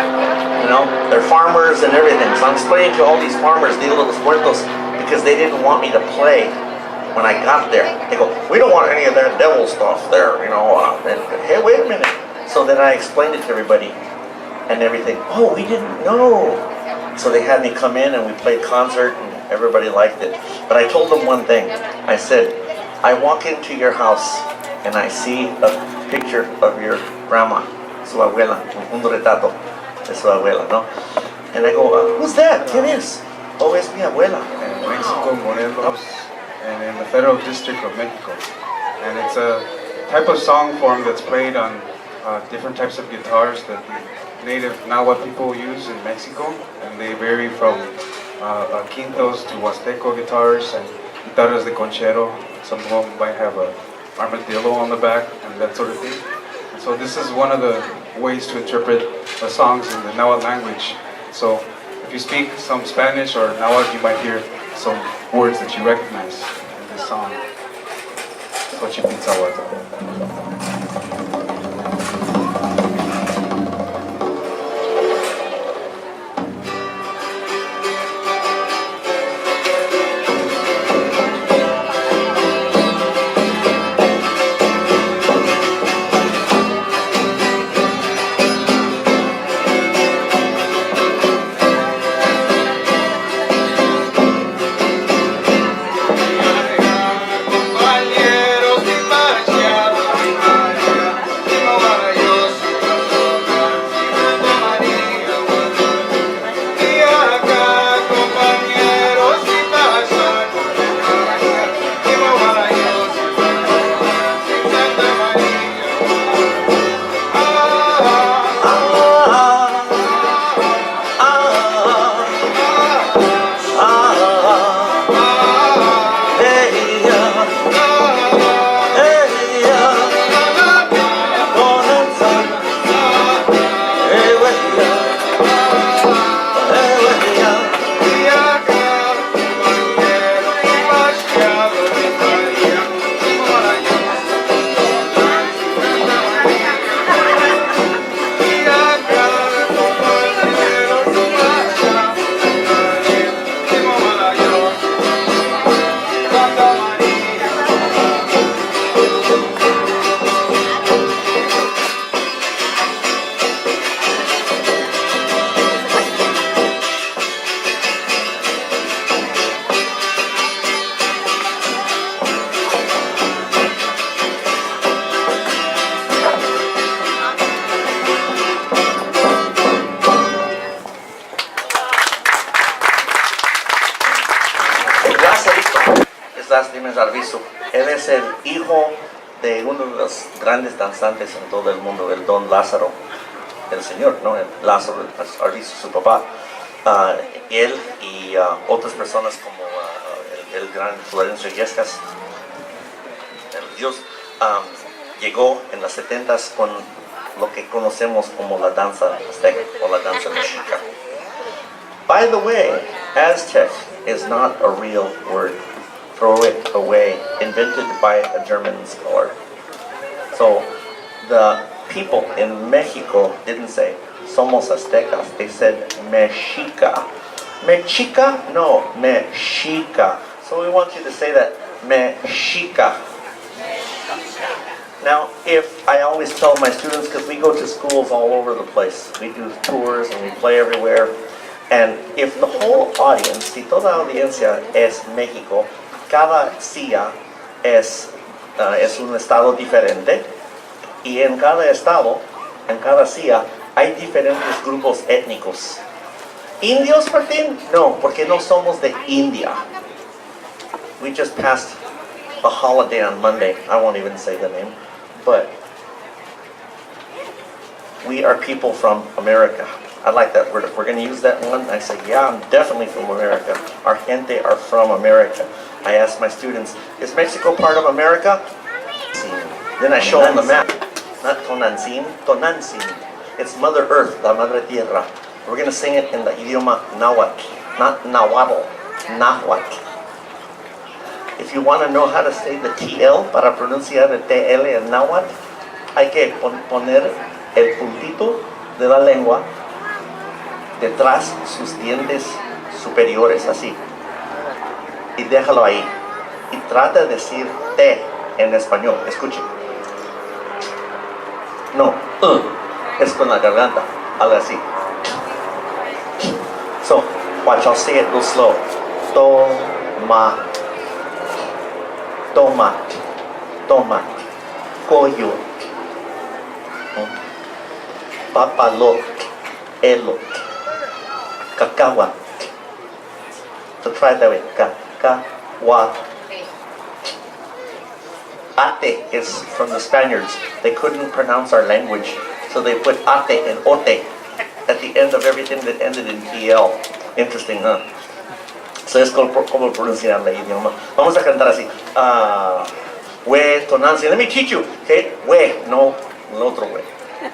you know, they're farmers and everything. So I'm explaining to all these farmers, Dia De Los Muertos, because they didn't want me to play when I got there. They go, we don't want any of that devil stuff there, you know, and hey, wait a minute. So then I explained it to everybody and everything. Oh, we didn't know. So they had me come in and we played concert and everybody liked it. But I told them one thing. I said, I walk into your house and I see a picture of your grandma, su abuela, un retrato de su abuela, ¿no? And I go, who's that? ¿Quién es? Oh, es mi abuela. In Mexico, Morelos, and in the Federal District of Mexico. And it's a type of song form that's played on different types of guitars that the native Nahuatl people use in Mexico, and they vary from quintos to Huasteco guitars and guitarras de conchero. Some of them might have a armadillo on the back and that sort of thing. So this is one of the ways to interpret the songs in the Nahuatl language. So if you speak some Spanish or Nahuatl, you might hear some words that you recognize in this song. Xochipitzahuatl. Él es el hijo de uno de los grandes danzantes en todo el mundo, el don Lázaro, el señor, ¿no? El Lázaro Arvizu, su papá. Él y otras personas como el gran Florencio Yescas, el Dios, llegó en las 70s con lo que conocemos como la danza azteca o la danza mexica. By the way, Aztec is not a real word. Throw it away, invented by a German scholar. So the people in Mexico didn't say somos aztecas, they said mexica. Mexica? No, mexica. So we want you to say that, mexica. Now, if I always tell my students, because we go to schools all over the place, we do tours and we play everywhere, and if the whole audience, si toda audiencia es México, cada CIA es un estado diferente, y en cada estado, en cada CIA, hay diferentes grupos étnicos. ¿Indios, Martín? No, porque no somos de India. We just passed a holiday on Monday. I won't even say the name, but we are people from America. I like that word. If we're going to use that one, I say, yeah, I'm definitely from America. Our gente are from America. I ask my students, is Mexico part of America? Then I show them the map. Not Tonantzin, Tonantzin. It's Mother Earth, la Madre Tierra. We're going to sing it in the idioma Nahuatl, not Nahuatl, Nahuatl. If you want to know how to say the TL para pronunciar el TL en Nahuatl, hay que poner el puntito de la lengua detrás sus dientes superiores, así. Y déjalo ahí. Y trata de decir T en español. Escuche. No, es con la garganta. Algo así. So, watch, I'll say it real slow. Toma. Tomate. Tomate. Coyote. Papalote. Elote. Cacahuate. So try it that way. Cacahuate. Ate is from the Spaniards. They couldn't pronounce our language, so they put ate and ote at the end of everything that ended in EL. Interesting, huh? So es como pronunciar la idioma. Vamos a cantar así. We, tonantzin. Let me teach you. Okay? We, no el otro we.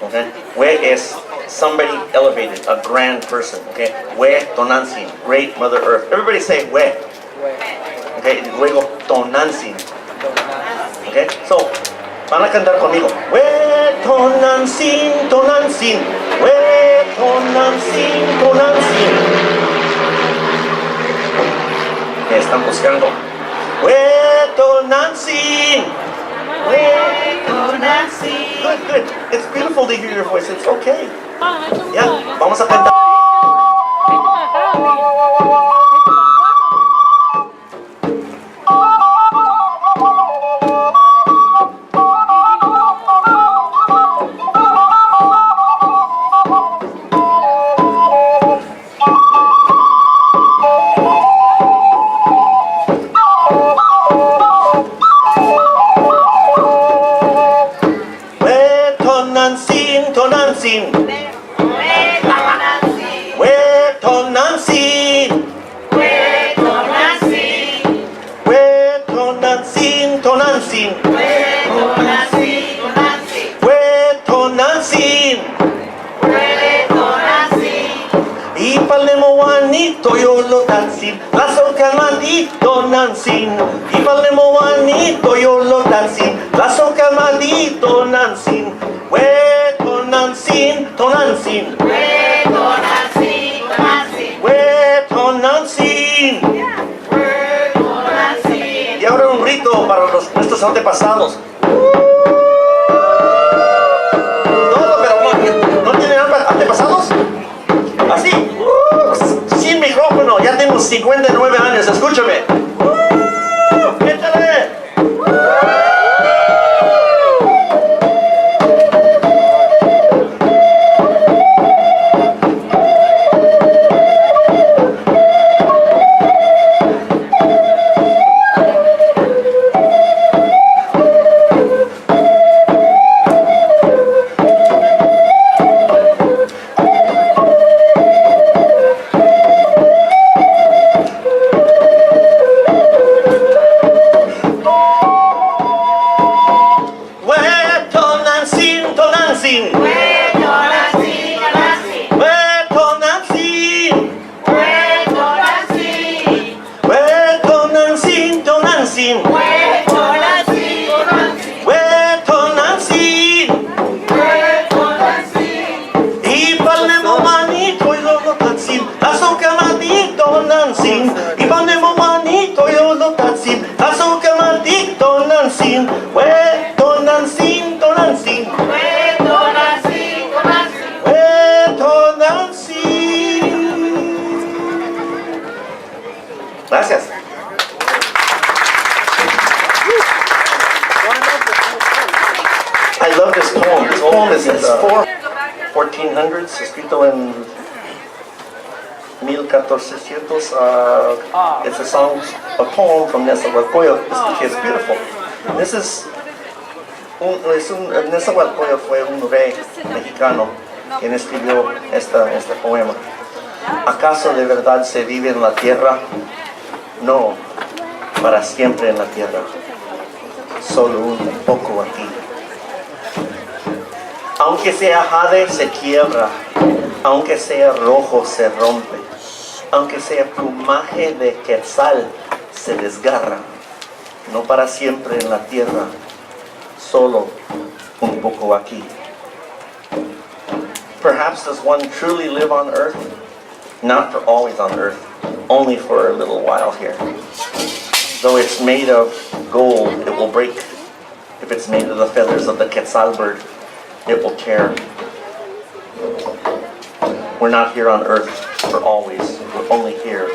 Okay? We is somebody elevated, a grand person. Okay? We, tonantzin. Great Mother Earth. Everybody say we. Okay? Luego tonantzin. Okay? So, van a cantar conmigo. We, tonantzin, tonantzin. We, tonantzin, tonantzin. Me están buscando. We, tonantzin. We, tonantzin. Good, good. It's beautiful to hear your voice. It's okay. Yeah, vamos a cantar. Tonantzin. We, tonantzin. We, tonantzin. We, tonantzin, tonantzin. We, tonantzin, tonantzin. We, tonantzin. We, tonantzin. Y palemo wanito yo lo tanzin. Lazo calmadito nanzin. Y palemo wanito yo lo tanzin. Lazo calmadito nanzin. We, tonantzin, tonantzin. We, tonantzin, tonantzin. We, tonantzin. We, tonantzin. Y ahora un grito para nuestros antepasados. Todo, pero ¿no tienen antepasados? Así. Sin micrófono. Ya tengo 59 años. Escúchame. Échale. Y ponemos manito yo lo tanzin. Azúcar maldito nanzin. We, tonantzin, tonantzin. We, tonantzin, tonantzin. We, tonantzin. Gracias. I love this poem. This poem is in the 1400s, escrito en 1400. It's a song, a poem from Nezahualcóyotl. It's beautiful. This is Nezahualcóyotl fue un rey mexicano quien escribió este poema. ¿Acaso de verdad se vive en la tierra? No, para siempre en la tierra, solo un poco aquí. Aunque sea jade se quiebra, aunque sea rojo se rompe, aunque sea plumaje de quetzal se desgarra, no para siempre en la tierra, solo un poco aquí. Perhaps does one truly live on earth? Not for always on earth, only for a little while here. Though it's made of gold, it will break. If it's made of the feathers of the quetzal bird, it will tear. We're not here on earth for always. We're only here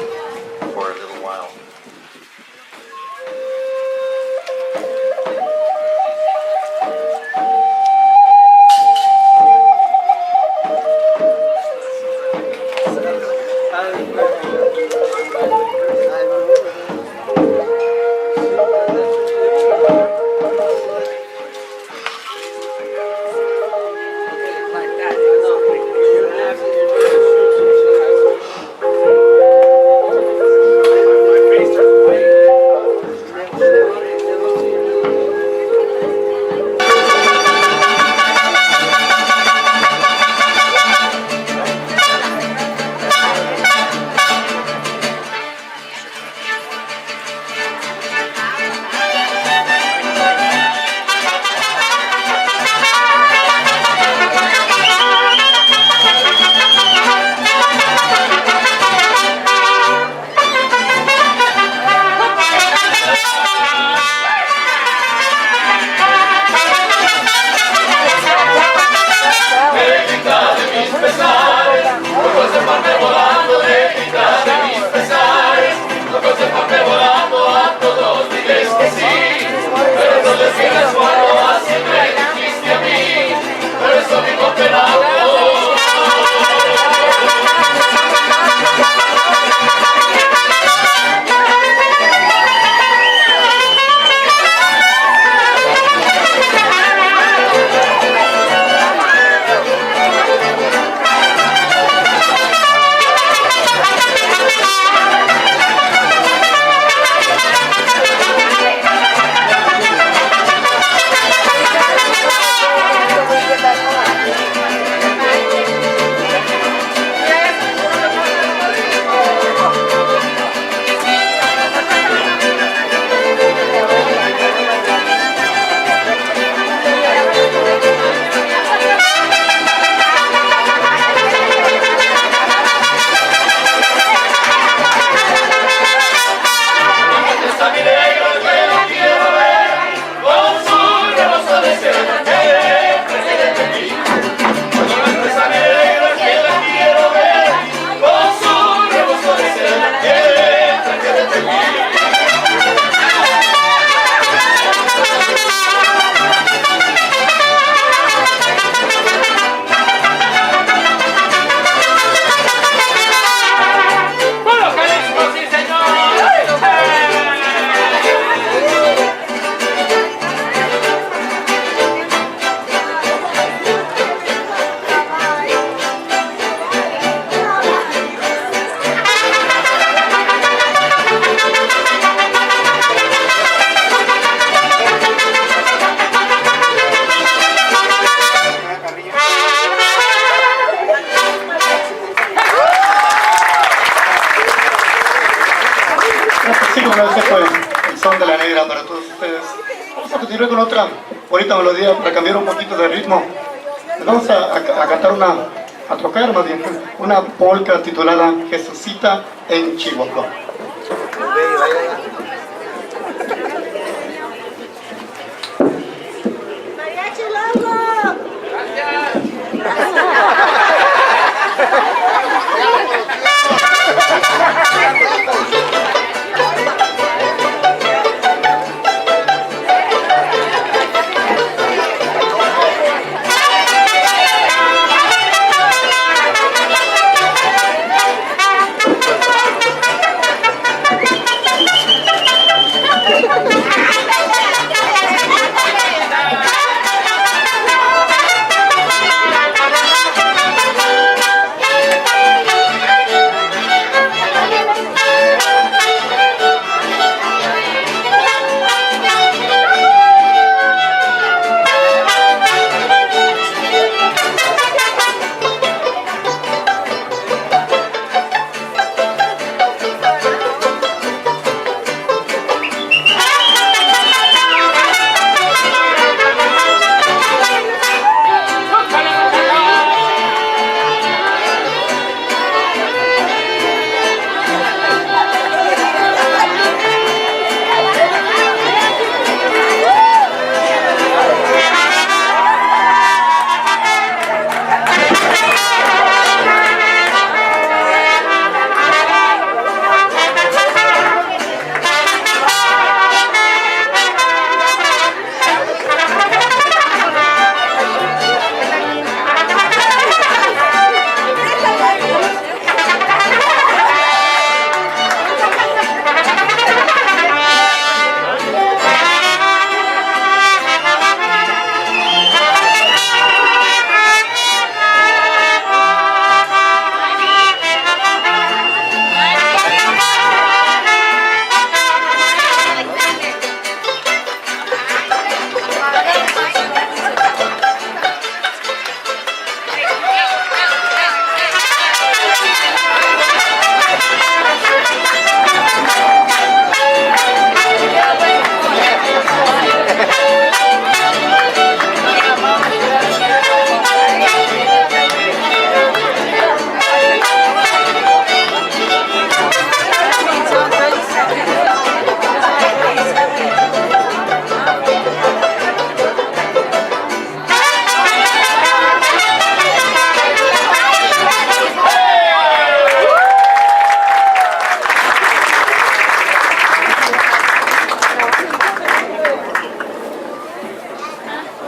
for a little while. Con otra bonita melodía para cambiar un poquito de ritmo. Vamos a cantar a tocar más bien, una polca titulada Jesucita en Chihuahua.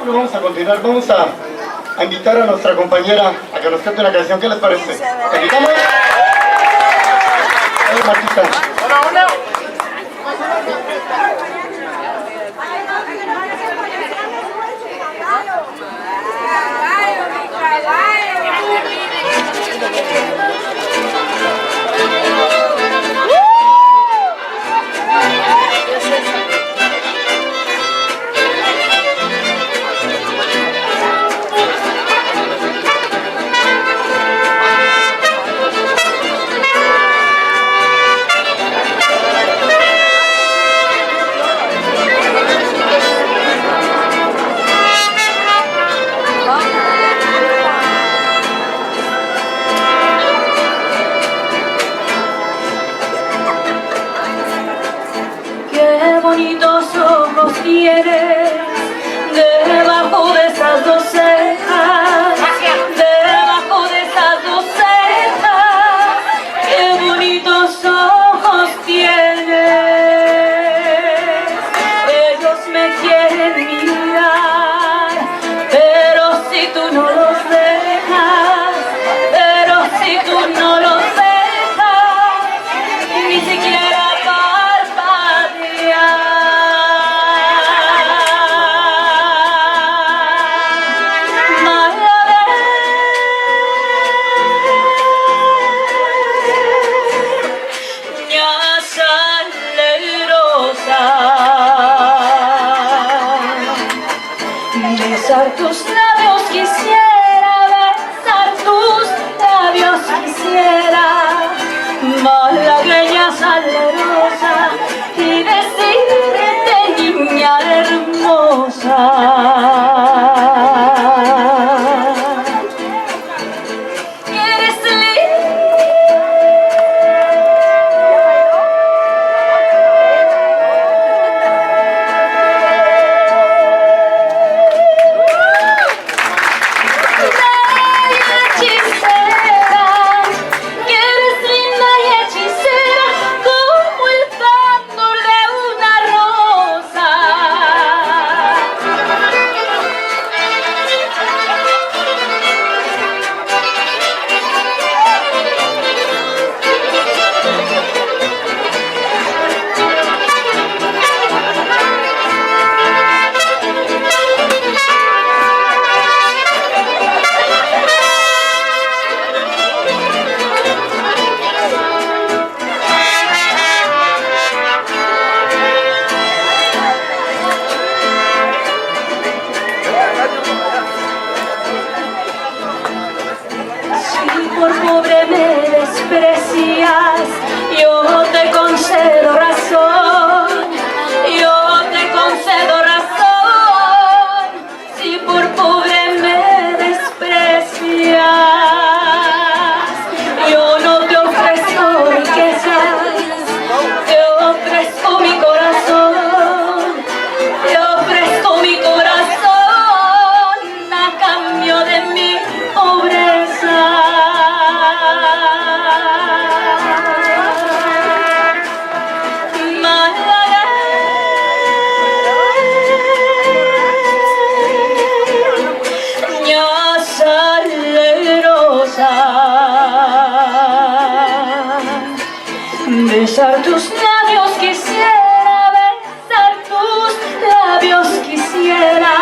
Bueno, vamos a continuar, vamos a invitar a nuestra compañera a que nos cante una canción. ¿Qué les parece? ¿La invitamos? Martita. Qué bonitos ojos tienes debajo de esas dos cejas, debajo de esas dos cejas. Qué bonitos ojos tienes. Ellos me quieren mirar, pero si tú no los dejas, pero si tú no los dejas, ni siquiera besar tus labios quisiera, besar tus labios quisiera, malagueña salerosa, y decirte niña hermosa. Eres por pobre me desprecias, yo te concedo razón, yo te concedo razón. Si por pobre me desprecias, yo no te ofrezco riquezas, te ofrezco mi corazón, te ofrezco mi corazón a cambio de mi pobreza. Besar tus labios quisiera, besar tus labios quisiera,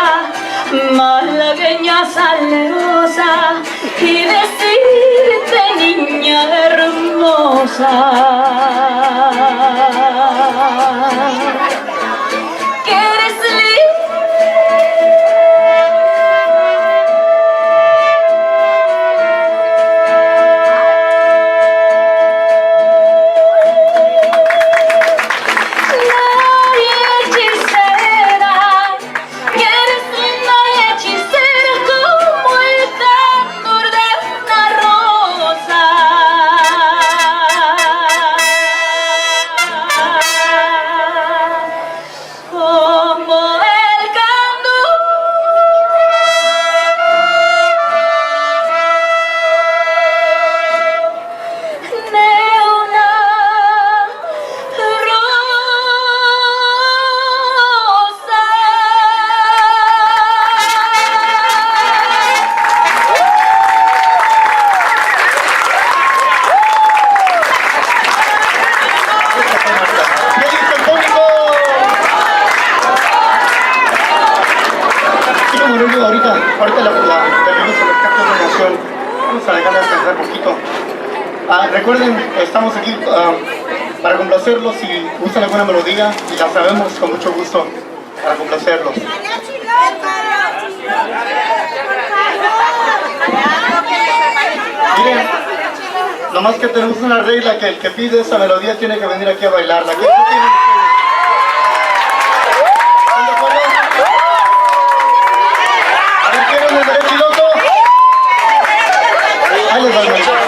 malagueña salerosa, y decirte niña hermosa. Que eres ahorita terminamos el canto de una canción. Vamos a dejarla descansar un poquito. Recuerden, estamos aquí para complacerlos. Si gustan alguna melodía, y la sabemos con mucho gusto para complacerlos. Miren, nomás que tenemos una regla, que el que pide esa melodía tiene que venir aquí a bailarla. ¿Qué tienen ustedes? ¿Están de acuerdo? A ver, ¿quieren el derecho y loco? Ahí les va el mensaje.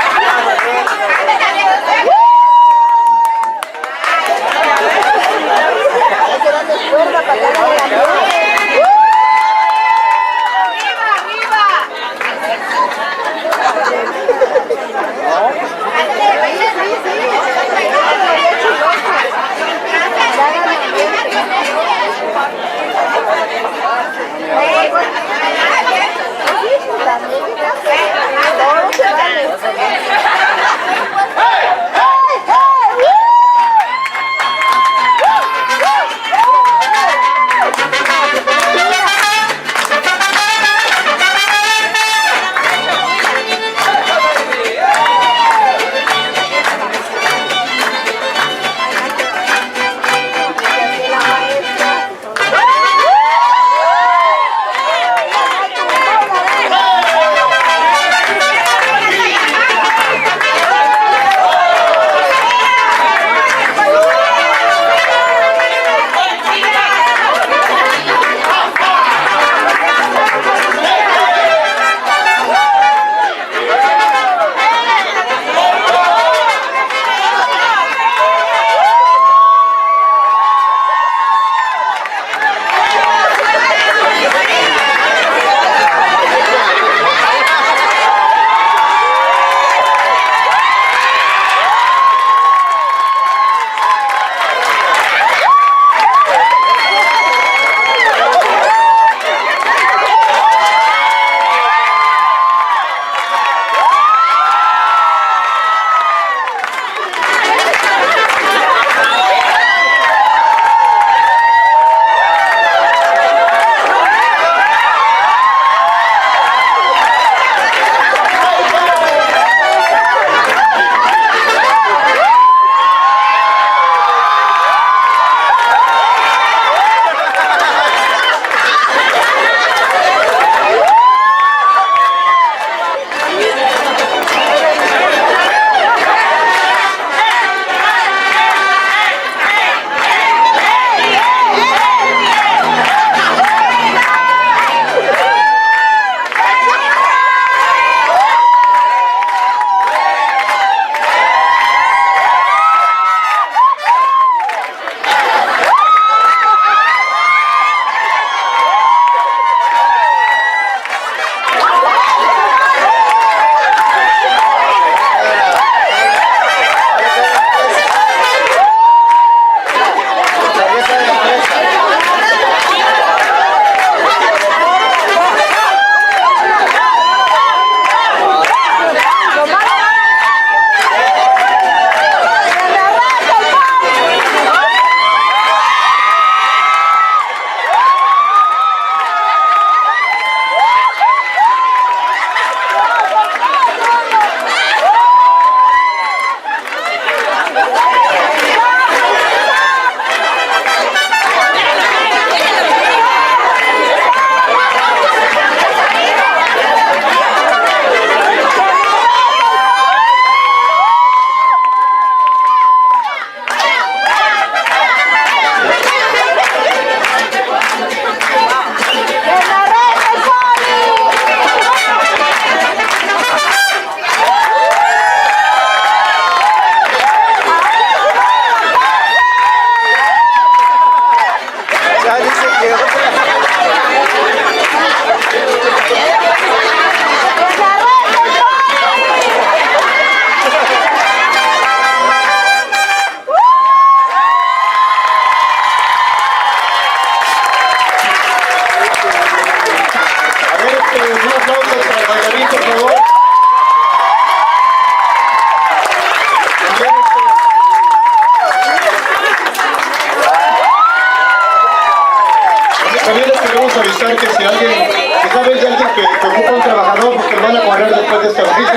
También les queremos avisar que si saben de alguien que Se ocupa un trabajador porque lo van a correr después de este oficio.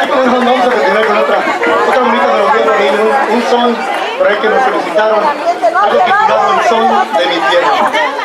Y con eso vamos a continuar con otra bonita melodía por ahí, un son por ahí que nos solicitaron, algo titulado El Son de mi Tierra.